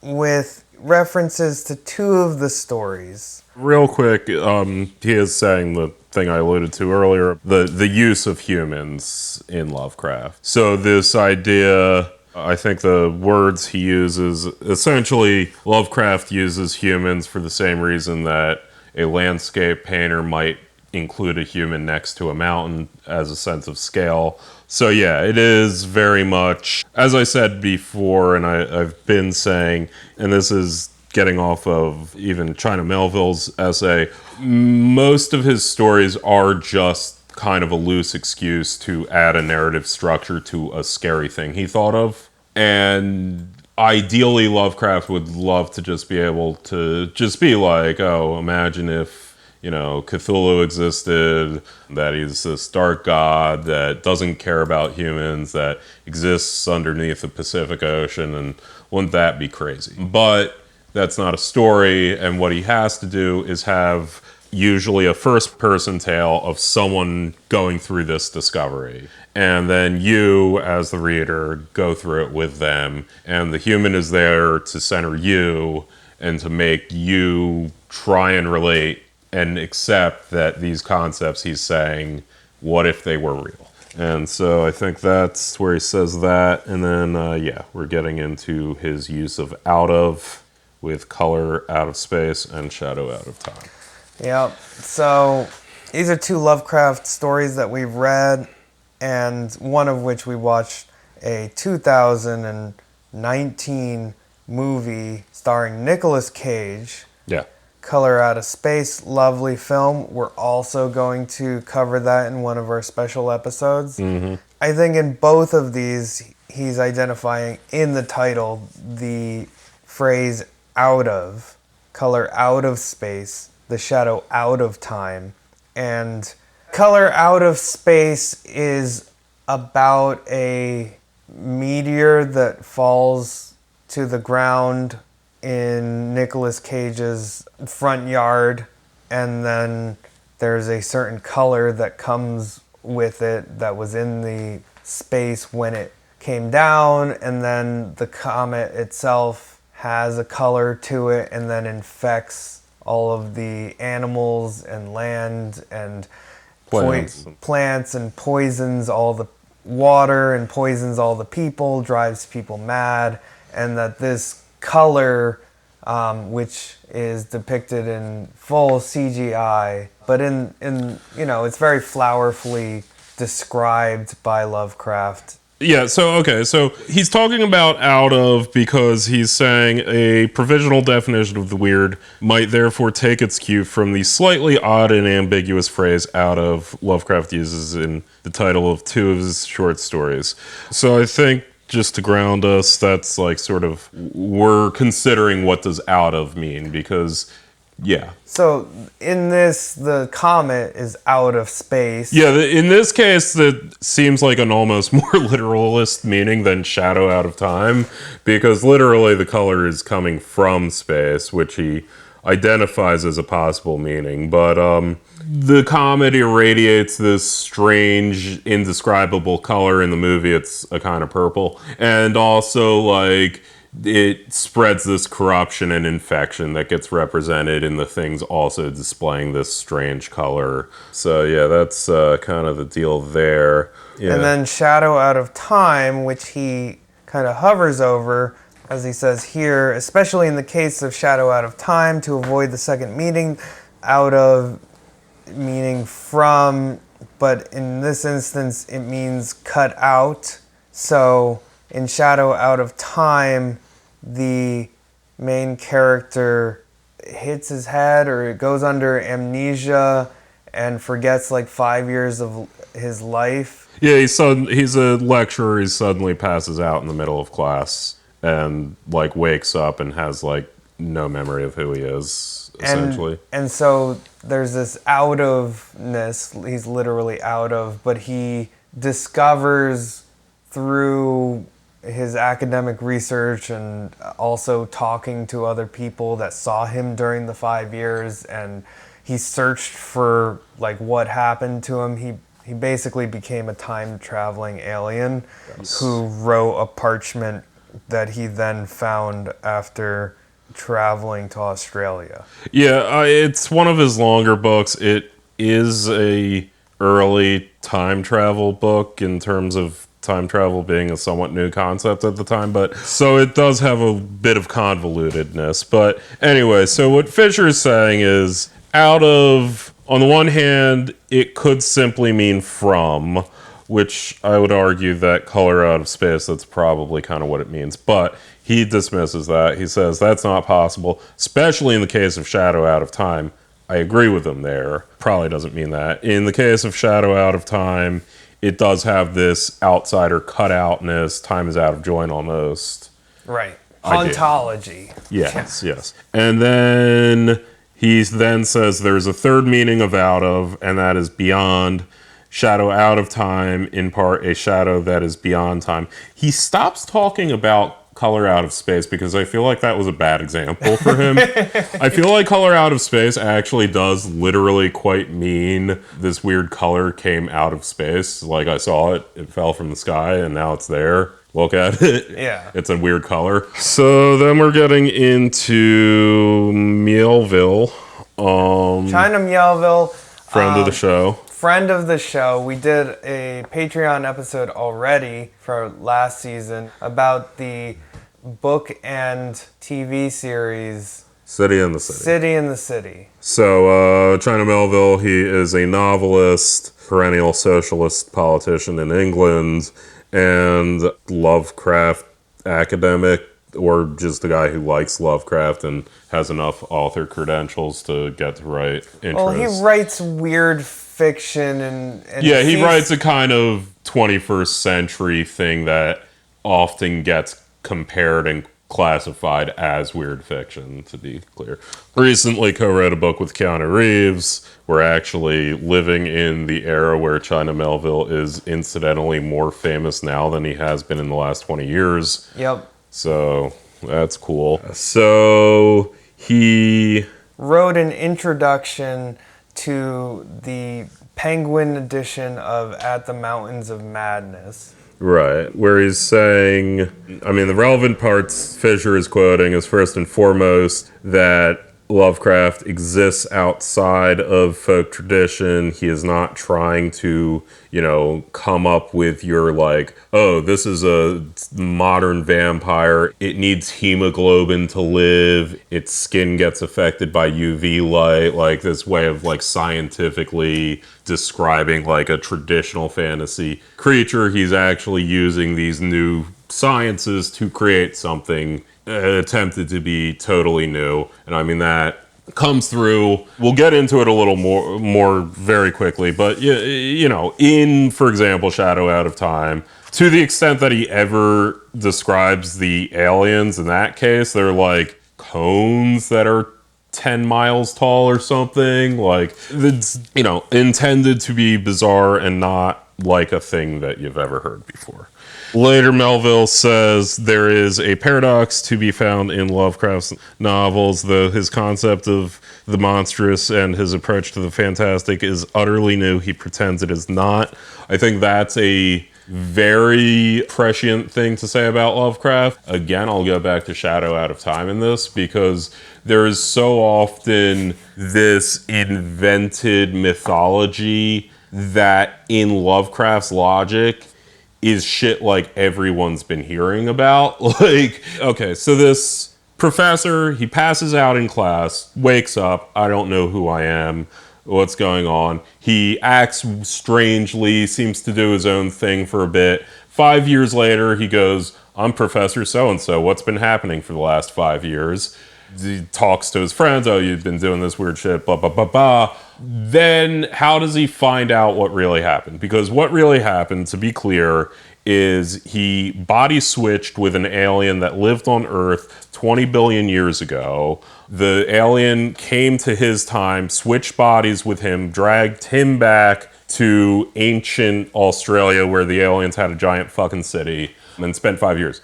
with references to two of the stories. Real quick, he is saying the thing I alluded to earlier, the use of humans in Lovecraft. So this idea, I think the words he uses, essentially Lovecraft uses humans for the same reason that a landscape painter might include a human next to a mountain as a sense of scale. So yeah, it is very much, as I said before, and I've been saying, and this is getting off of even China Melville's essay, most of his stories are just kind of a loose excuse to add a narrative structure to a scary thing he thought of. And ideally, Lovecraft would love to just be able to just be like, oh, imagine if, you know, Cthulhu existed, that he's this dark god that doesn't care about humans, that exists underneath the Pacific Ocean, and wouldn't that be crazy? But that's not a story, and what he has to do is have usually a first-person tale of someone going through this discovery. And then you, as the reader, go through it with them, and the human is there to center you and to make you try and relate and accept that these concepts he's saying, what if they were real? And so I think that's where he says that. And then, yeah, we're getting into his use of out of, with color out of space and shadow out of time. Yep. So these are two Lovecraft stories that we've read, and one of which we watched a 2019 movie starring Nicolas Cage. Yeah. Color Out of Space, lovely film. We're also going to cover that in one of our special episodes. Mm-hmm. I think in both of these, he's identifying in the title the phrase out of, color out of space, the shadow out of time. And Color Out of Space is about a meteor that falls to the ground in Nicolas Cage's front yard, and then there's a certain color that comes with it that was in the space when it came down, and then the comet itself has a color to it and then infects all of the animals and land and plants and poisons all the water and poisons all the people, drives people mad, and that this color, which is depicted in full CGI, but in it's very flowerfully described by Lovecraft. Yeah, so he's talking about out of because he's saying a provisional definition of the weird might therefore take its cue from the slightly odd and ambiguous phrase out of Lovecraft uses in the title of 2 of his short stories. So I think, just to ground us, that's like sort of, we're considering what does out of mean, because yeah. So in this, the comet is out of space. Yeah, in this case, that seems like an almost more literalist meaning than shadow out of time, because literally the color is coming from space, which he identifies as a possible meaning. But the comet irradiates this strange, indescribable color. In the movie, it's a kind of purple. And also, like, it spreads this corruption and infection that gets represented in the things also displaying this strange color. So yeah, that's kind of the deal there. Yeah. And then shadow out of time, which he kind of hovers over, as he says here, especially in the case of shadow out of time, to avoid the second meaning, out of meaning from, but in this instance it means cut out. So in shadow out of time, the main character hits his head or goes under amnesia and forgets like 5 years of his life. Yeah, he's a lecturer. He suddenly passes out in the middle of class and like wakes up and has like no memory of who he is, essentially. And so there's this out ofness. He's literally out of, but he discovers through his academic research and also talking to other people that saw him during the 5 years, and he searched for like what happened to him. He basically became a time-traveling alien who wrote a parchment that he then found after traveling to Australia. Yeah, it's one of his longer books. It is a early time travel book in terms of time travel being a somewhat new concept at the time, but so it does have a bit of convolutedness. But anyway, so what Fisher is saying is, out of, on the one hand, it could simply mean from, which I would argue that color out of space, that's probably kind of what it means, but he dismisses that. He says that's not possible, especially in the case of shadow out of time. I agree with him there. Probably doesn't mean that. In the case of shadow out of time, it does have this outsider cutoutness, time is out of joint almost. Right. Ontology. Yes, yes. And then he then says there's a third meaning of out of, and that is beyond. Shadow out of time, in part a shadow that is beyond time. He stops talking about color out of space because I feel like that was a bad example for him. I feel like color out of space actually does literally quite mean this weird color came out of space. Like, I saw it, it fell from the sky, and now it's there. Look at it. Yeah. It's a weird color. So then we're getting into Mielville. China Mielville. Friend of the show. Friend of the show. We did a Patreon episode already for last season about the book and TV series City in the City. City in the City. So, China Melville, he is a novelist, perennial socialist politician in England, and Lovecraft academic, or just a guy who likes Lovecraft and has enough author credentials to get to write intros. Well, he writes weird fiction and yeah, he writes a kind of 21st century thing that often gets compared and classified as weird fiction, to be clear. Recently co-wrote a book with Keanu Reeves. We're actually living in the era where China Melville is incidentally more famous now than he has been in the last 20 years. Yep. So that's cool. So he wrote an introduction to the Penguin edition of At the Mountains of Madness. Right, where he's saying, I mean, the relevant parts Fisher is quoting is first and foremost that Lovecraft exists outside of folk tradition. He is not trying to, come up with your like, oh, this is a modern vampire. It needs hemoglobin to live. Its skin gets affected by UV light. Like this way of like scientifically describing like a traditional fantasy creature. He's actually using these new sciences to create something attempted to be totally new. And I mean, that comes through. We'll get into it a little more very quickly, but in, for example, Shadow Out of Time, to the extent that he ever describes the aliens, in that case, they're like cones that are 10 miles tall or something. Like, it's, intended to be bizarre and not like a thing that you've ever heard before. Later, Melville says there is a paradox to be found in Lovecraft's novels, though his concept of the monstrous and his approach to the fantastic is utterly new. He pretends it is not. I think that's a very prescient thing to say about Lovecraft. Again, I'll go back to Shadow Out of Time in this, because there is so often this invented mythology that in Lovecraft's logic is shit like everyone's been hearing about. Like, okay, so this professor, he passes out in class, wakes up, I don't know who I am, what's going on. He acts strangely, seems to do his own thing for a bit. 5 years later, he goes, I'm Professor so-and-so, what's been happening for the last 5 years? He talks to his friends, oh, you've been doing this weird shit, blah, blah, blah, blah. Then how does he find out what really happened? Because what really happened, to be clear, is he body switched with an alien that lived on Earth 20 billion years ago. The alien came to his time, switched bodies with him, dragged him back to ancient Australia where the aliens had a giant fucking city, and spent 5 years.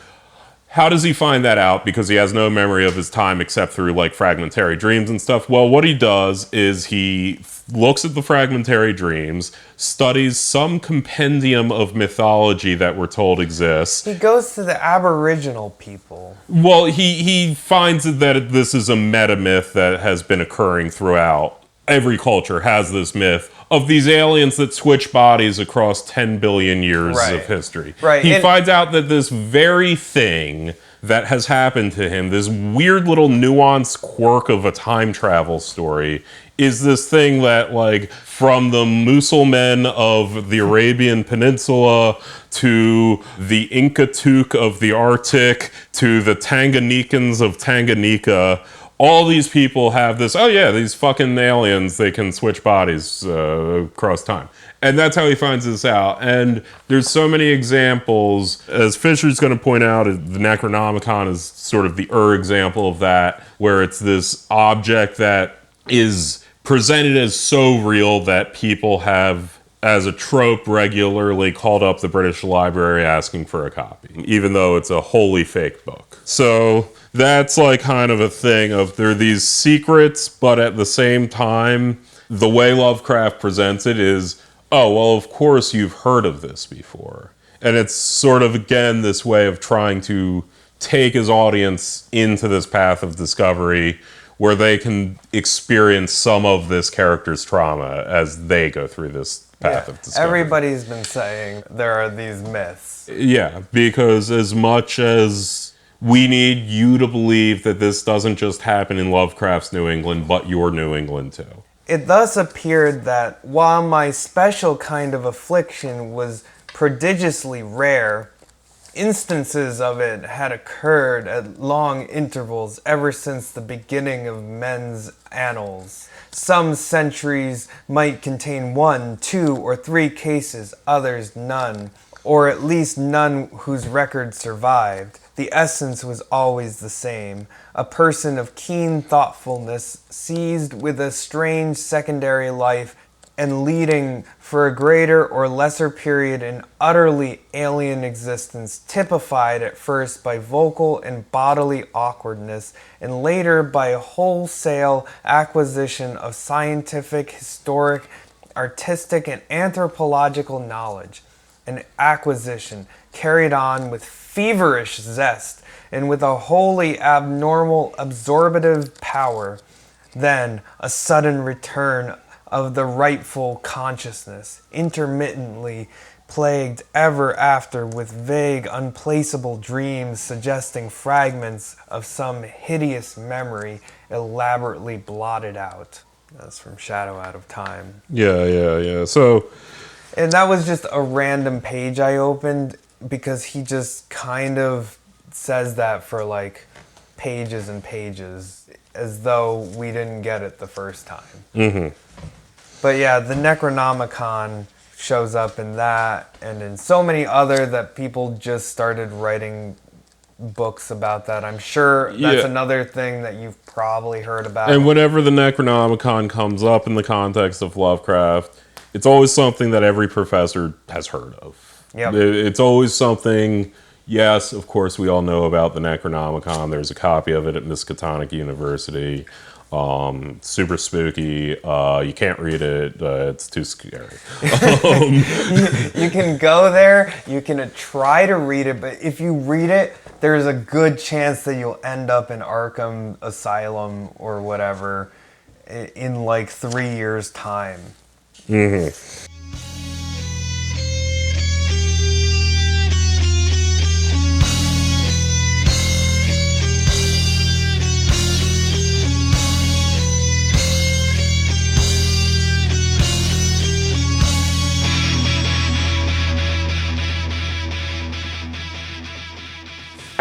How does he find that out? Because he has no memory of his time except through like fragmentary dreams and stuff. Well, what he does is he looks at the fragmentary dreams, studies some compendium of mythology that we're told exists. He goes to the Aboriginal people. Well, he finds that this is a meta myth that has been occurring throughout. Every culture has this myth of these aliens that switch bodies across 10 billion years of history. Right. He finds out that this very thing that has happened to him, this weird little nuanced quirk of a time travel story, is this thing that, like, from the Musulmen of the Arabian Peninsula to the Inkatuq of the Arctic to the Tanganyikans of Tanganyika, all these people have this, oh yeah, these fucking aliens, they can switch bodies across time. And that's how he finds this out. And there's so many examples. As Fisher's going to point out, the Necronomicon is sort of the example of that, where it's this object that is presented as so real that people have, as a trope, regularly called up the British Library asking for a copy, even though it's a wholly fake book. So that's like kind of a thing of there are these secrets, but at the same time, the way Lovecraft presents it is, oh, well, of course you've heard of this before. And it's sort of, again, this way of trying to take his audience into this path of discovery where they can experience some of this character's trauma as they go through this path of discovery. Everybody's been saying there are these myths. Yeah, because as much as we need you to believe that this doesn't just happen in Lovecraft's New England, but your New England too. It thus appeared that while my special kind of affliction was prodigiously rare, instances of it had occurred at long intervals ever since the beginning of men's annals. Some centuries might contain 1, 2, or 3 cases, others none, or at least none whose record survived. The essence was always the same. A person of keen thoughtfulness, seized with a strange secondary life, and leading for a greater or lesser period an utterly alien existence, typified at first by vocal and bodily awkwardness, and later by a wholesale acquisition of scientific, historic, artistic, and anthropological knowledge. An acquisition carried on with feverish zest and with a wholly abnormal absorptive power. Then a sudden return of the rightful consciousness, intermittently plagued ever after with vague, unplaceable dreams suggesting fragments of some hideous memory elaborately blotted out. That's from Shadow Out of Time. Yeah. So, and that was just a random page I opened because he just kind of says that for like pages and pages, as though we didn't get it the first time. mm-hmm. But yeah, the Necronomicon shows up in that and in so many other that people just started writing books about that. I'm sure that's another thing that you've probably heard about. And whenever the Necronomicon comes up in the context of Lovecraft, it's always something that every professor has heard of. Yep. It's always something. Yes, of course, we all know about the Necronomicon. There's a copy of it at Miskatonic University. Super spooky. You can't read it. It's too scary. You can go there. You can try to read it, but if you read it, there's a good chance that you'll end up in Arkham Asylum or whatever in like 3 years' time. Mm-hmm.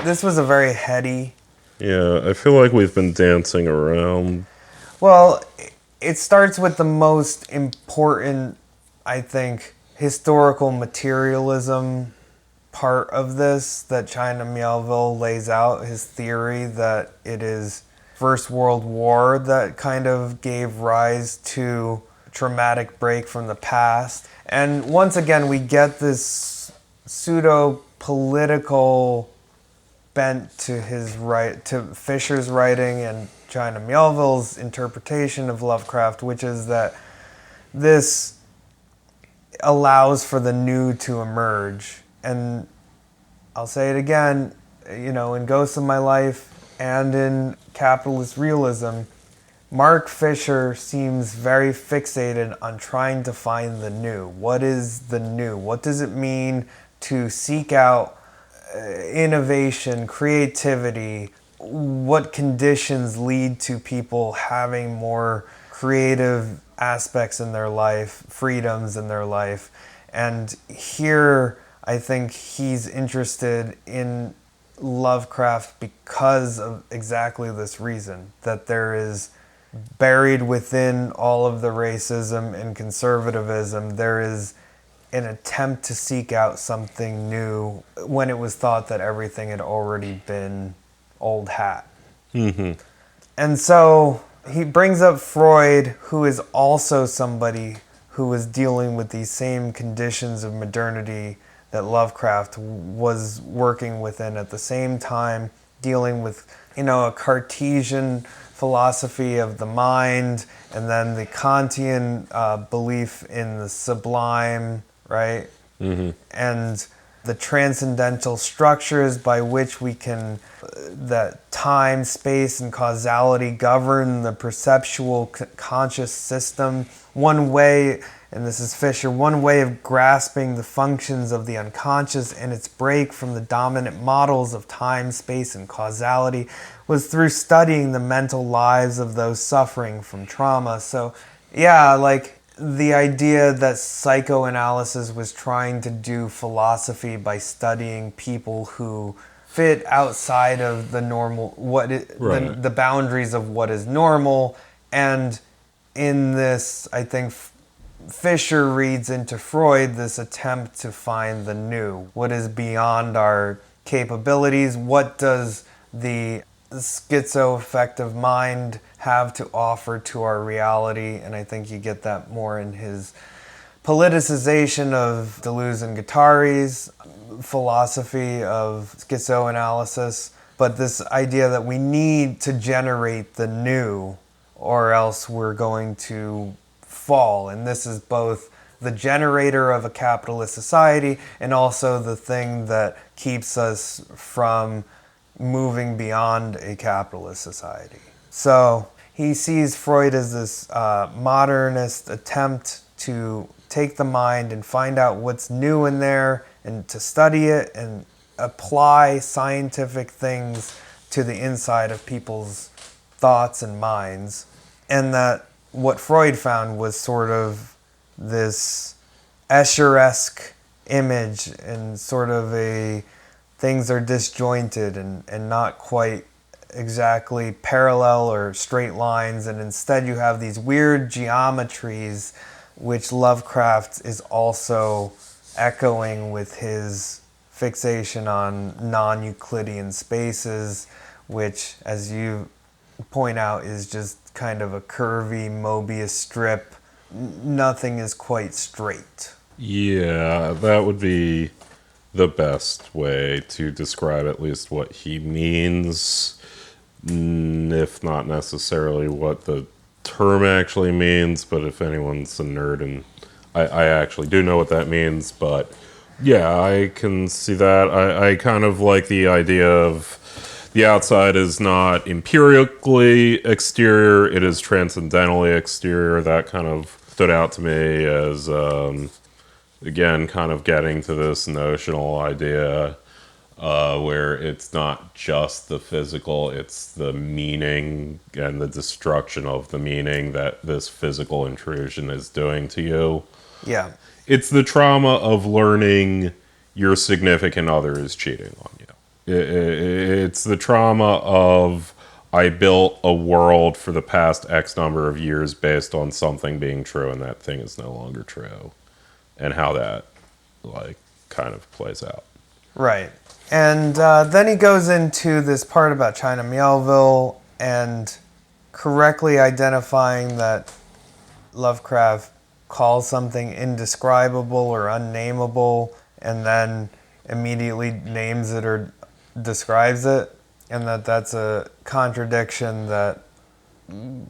This was a very heady. Yeah, I feel like we've been dancing around. Well, it starts with the most important, I think, historical materialism part of this that China Miéville lays out, his theory that it is First World War that kind of gave rise to traumatic break from the past. And once again, we get this pseudo-political bent to Fisher's writing and China Miéville's interpretation of Lovecraft, which is that this allows for the new to emerge. And I'll say it again, in Ghosts of My Life and in Capitalist Realism, Mark Fisher seems very fixated on trying to find the new. What is the new? What does it mean to seek out innovation, creativity? What conditions lead to people having more creative aspects in their life, freedoms in their life? And here, I think he's interested in Lovecraft because of exactly this reason, that there is buried within all of the racism and conservatism, there is an attempt to seek out something new when it was thought that everything had already been old hat. Mm-hmm. And so he brings up Freud, who is also somebody who was dealing with these same conditions of modernity that Lovecraft was working within at the same time, dealing with, a Cartesian philosophy of the mind, and then the Kantian belief in the sublime, right? Mm-hmm. And the transcendental structures by which we can, that time, space, and causality govern the perceptual conscious system. One way, and this is Fisher, one way of grasping the functions of the unconscious and its break from the dominant models of time, space, and causality was through studying the mental lives of those suffering from trauma. So, yeah, like the idea that psychoanalysis was trying to do philosophy by studying people who fit outside of the normal, the boundaries of what is normal. And in this, I think Fisher reads into Freud this attempt to find the new, what is beyond our capabilities, what does the schizoaffective mind have to offer to our reality. And I think you get that more in his politicization of Deleuze and Guattari's philosophy of schizoanalysis. But this idea that we need to generate the new or else we're going to fall. And this is both the generator of a capitalist society and also the thing that keeps us from moving beyond a capitalist society. So he sees Freud as this modernist attempt to take the mind and find out what's new in there and to study it and apply scientific things to the inside of people's thoughts and minds. And that what Freud found was sort of this Escher-esque image and sort of a things are disjointed and not quite exactly parallel or straight lines, and instead you have these weird geometries which Lovecraft is also echoing with his fixation on non-Euclidean spaces, which, as you point out, is just kind of a curvy Mobius strip. Nothing is quite straight. Yeah, that would be the best way to describe at least what he means, if not necessarily what the term actually means. But if anyone's a nerd, and I actually do know what that means, but yeah, I can see that. I kind of like the idea of the outside is not empirically exterior, it is transcendentally exterior. That kind of stood out to me as, again, kind of getting to this notional idea where it's not just the physical, it's the meaning and the destruction of the meaning that this physical intrusion is doing to you. Yeah. It's the trauma of learning your significant other is cheating on you. It's the trauma of, I built a world for the past X number of years based on something being true, and that thing is no longer true. And how that, like, kind of plays out. Right. And then he goes into this part about China Miéville and correctly identifying that Lovecraft calls something indescribable or unnameable and then immediately names it or describes it, and that's a contradiction that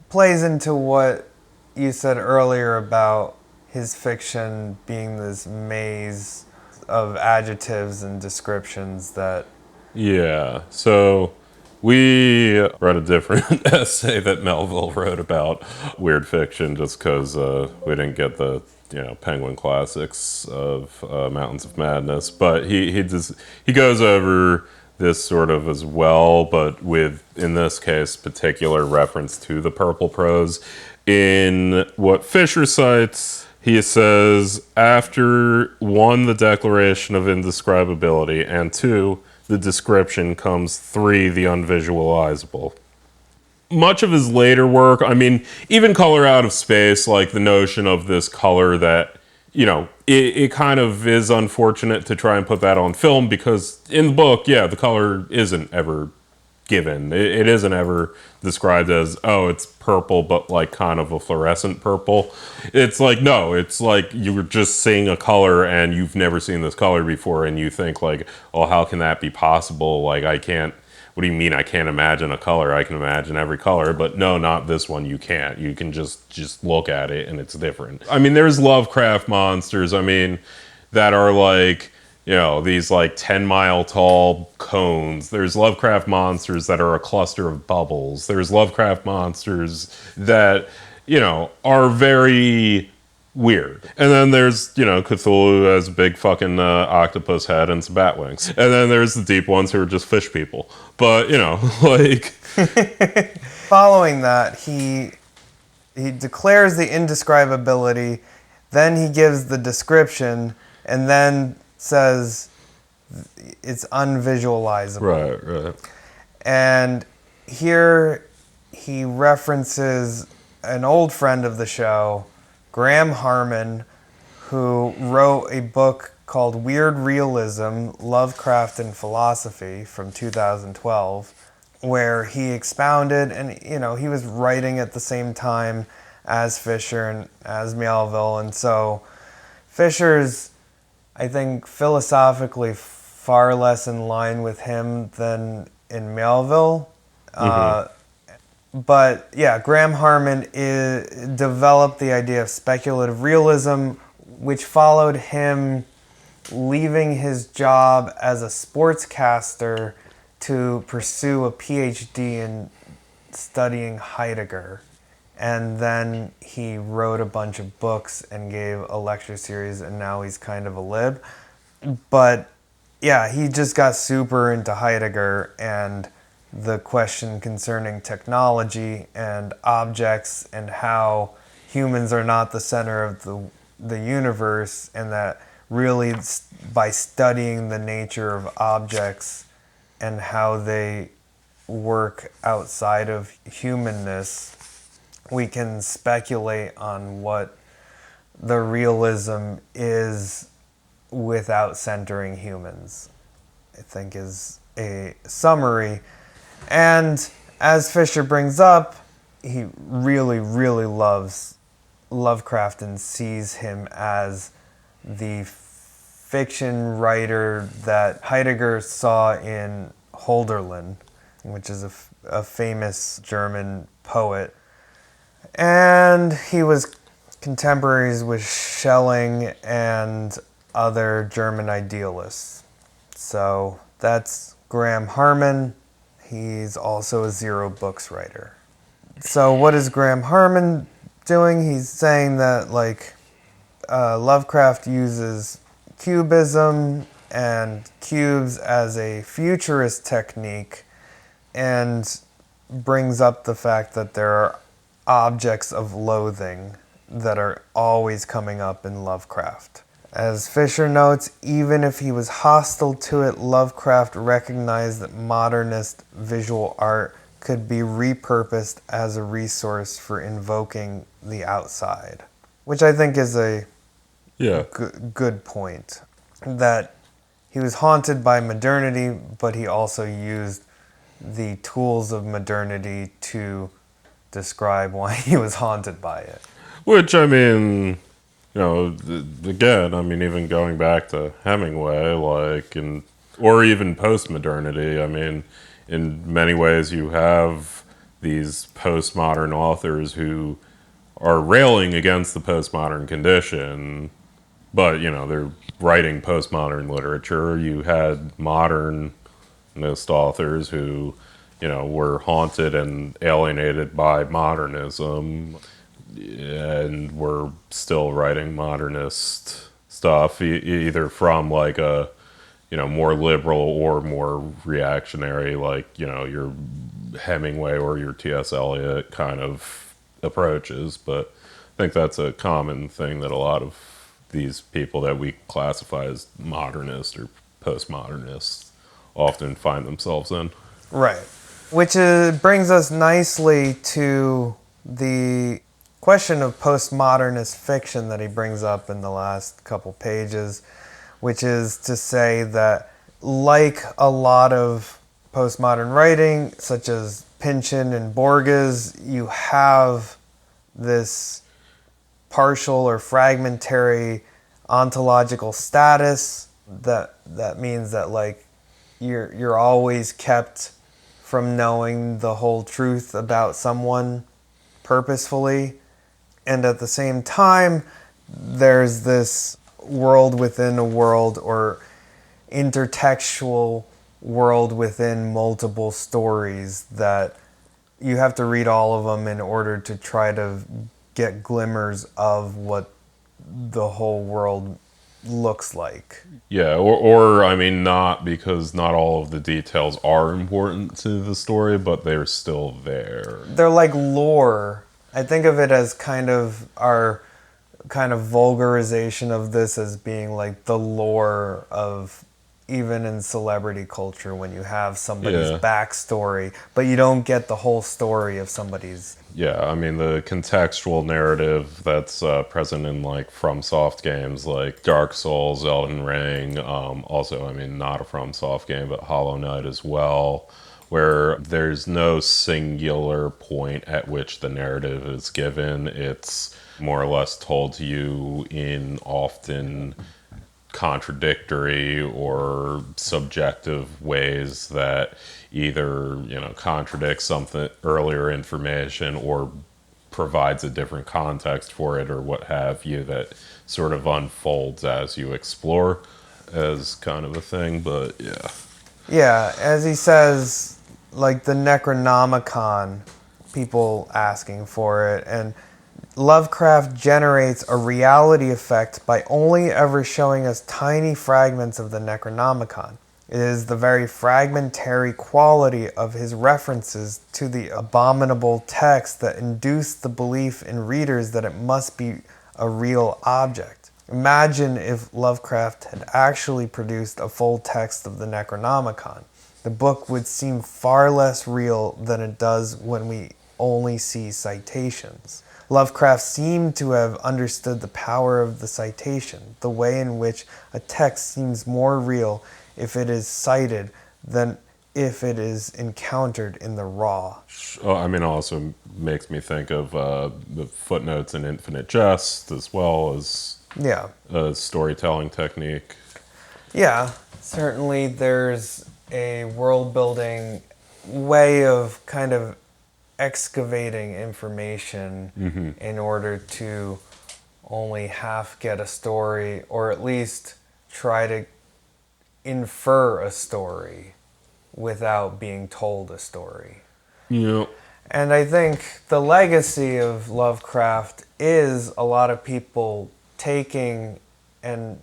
plays into what you said earlier about his fiction being this maze of adjectives and descriptions that... Yeah, so we read a different essay that Melville wrote about weird fiction just because we didn't get the Penguin Classics of Mountains of Madness, but he goes over this sort of as well, but with, in this case, particular reference to the purple prose. In what Fisher cites, he says, after 1, the declaration of indescribability, and 2, the description, comes 3, the unvisualizable. Much of his later work, I mean, even Color Out of Space, like the notion of this color that, it kind of is unfortunate to try and put that on film because in the book, yeah, the color isn't ever given. It isn't ever described as, oh, it's purple, but like kind of a fluorescent purple. It's like, no, it's like you were just seeing a color and you've never seen this color before and you think like, oh, how can that be possible? Like, what do you mean I can't imagine a color? I can imagine every color, but no, not this one. You can't. You can just look at it and it's different. I mean, there's Lovecraft monsters, that are like, these like 10-mile tall cones. There's Lovecraft monsters that are a cluster of bubbles. There's Lovecraft monsters that, are very weird. And then there's, Cthulhu has a big fucking octopus head and some bat wings. And then there's the deep ones who are just fish people. But, like... Following that, he declares the indescribability, then he gives the description, and then says it's unvisualizable. Right. And here he references an old friend of the show, Graham Harmon, who wrote a book called Weird Realism, Lovecraft and Philosophy from 2012, where he expounded, and he was writing at the same time as Fisher and as Miéville, and so Fisher's, I think, philosophically far less in line with him than in Miéville. But yeah, Graham Harmon developed the idea of speculative realism, which followed him leaving his job as a sportscaster to pursue a PhD in studying Heidegger. And then he wrote a bunch of books and gave a lecture series, and now he's kind of a lib. But yeah, he just got super into Heidegger and the question concerning technology and objects and how humans are not the center of the universe, and that really by studying the nature of objects and how they work outside of humanness, we can speculate on what the realism is without centering humans, I think is a summary. And as Fisher brings up, he really, really loves Lovecraft and sees him as the fiction writer that Heidegger saw in Hölderlin, which is a famous German poet. And he was contemporaries with Schelling and other German idealists. So that's Graham Harman. He's also a Zero Books writer. So what is Graham Harman doing? He's saying that Lovecraft uses cubism and cubes as a futurist technique, and brings up the fact that there are objects of loathing that are always coming up in Lovecraft. As Fisher notes, even if he was hostile to it, Lovecraft recognized that modernist visual art could be repurposed as a resource for invoking the outside, which I think is a good point. That he was haunted by modernity, but he also used the tools of modernity to describe why he was haunted by it. Which, I mean, again, I mean, even going back to Hemingway, or even post-modernity, I mean, in many ways you have these postmodern authors who are railing against the postmodern condition, but, they're writing postmodern literature. You had modernist authors who, were haunted and alienated by modernism and were still writing modernist stuff, either from a more liberal or more reactionary, your Hemingway or your T.S. Eliot kind of approaches. But I think that's a common thing that a lot of these people that we classify as modernist or postmodernists often find themselves in. Right. Which brings us nicely to the question of postmodernist fiction that he brings up in the last couple pages, which is to say that, like a lot of postmodern writing, such as Pynchon and Borges, you have this partial or fragmentary ontological status that means that you're always kept from knowing the whole truth about someone purposefully, and at the same time there's this world within a world, or intertextual world within multiple stories, that you have to read all of them in order to try to get glimmers of what the whole world looks like. Yeah, or I mean, not, because not all of the details are important to the story, but they're still there. They're like lore. I think of it as kind of our kind of vulgarization of this as being like the lore of, even in celebrity culture, when you have somebody's backstory, but you don't get the whole story of somebody's. Yeah, I mean, the contextual narrative that's present in FromSoft games like Dark Souls, Elden Ring, also, I mean, not a FromSoft game, but Hollow Knight as well, where there's no singular point at which the narrative is given. It's more or less told to you in often contradictory or subjective ways that either contradicts something earlier information or provides a different context for it, or what have you, that sort of unfolds as you explore, as kind of a thing. But yeah, as he says, the Necronomicon people asking for it, and Lovecraft generates a reality effect by only ever showing us tiny fragments of the Necronomicon. It is the very fragmentary quality of his references to the abominable text that induce the belief in readers that it must be a real object. Imagine if Lovecraft had actually produced a full text of the Necronomicon. The book would seem far less real than it does when we only see citations. Lovecraft seemed to have understood the power of the citation, the way in which a text seems more real if it is cited than if it is encountered in the raw. I mean, also makes me think of the footnotes in Infinite Jest, as well as a storytelling technique. Yeah, certainly there's a world-building way of kind of excavating information in order to only half get a story, or at least try to infer a story without being told a story. Yeah. And I think the legacy of Lovecraft is a lot of people taking and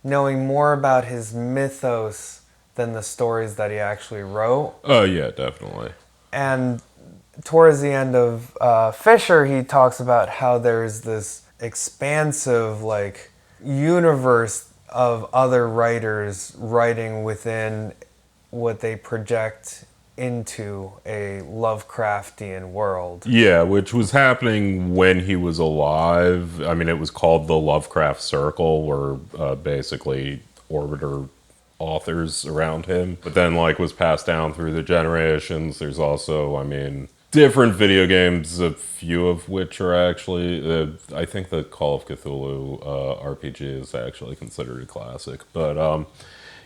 knowing more about his mythos than the stories that he actually wrote. Oh, yeah, definitely. And towards the end of Fisher, he talks about how there's this expansive, like, universe of other writers writing within what they project into a Lovecraftian world. Yeah, which was happening when he was alive. I mean, it was called the Lovecraft Circle, where basically orbiter authors around him. But then, like, was passed down through the generations. There's also, I mean, different video games, a few of which are actually, I think the Call of Cthulhu RPG is actually considered a classic. But,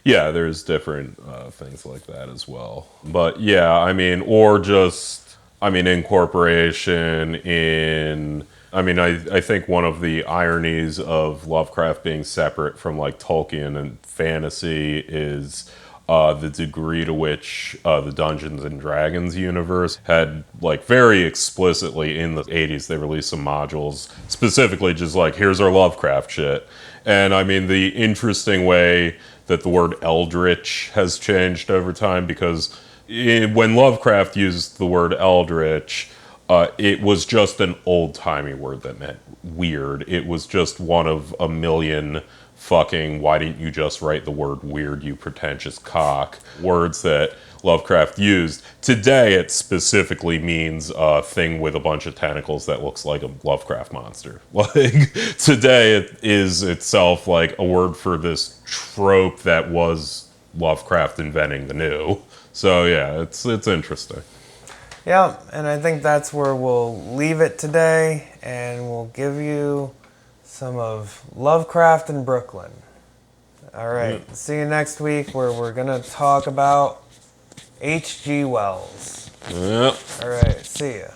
yeah, there's different things like that as well. But, yeah, I mean, or just, I mean, incorporation in... I mean, I think one of the ironies of Lovecraft being separate from, like, Tolkien and fantasy is the degree to which the Dungeons and Dragons universe had, like, very explicitly in the 80s, they released some modules, specifically just like, here's our Lovecraft shit. And, I mean, the interesting way that the word eldritch has changed over time, because when Lovecraft used the word eldritch, it was just an old-timey word that meant weird. It was just one of a million fucking, why didn't you just write the word weird, you pretentious cock, words that Lovecraft used. Today, it specifically means a thing with a bunch of tentacles that looks like a Lovecraft monster. Like, today, it is itself like a word for this trope that was Lovecraft inventing the new. So, yeah, it's interesting. Yeah, and I think that's where we'll leave it today, and we'll give you some of Lovecraft in Brooklyn. All right, see you next week, where we're going to talk about H.G. Wells. Yeah. All right, see ya.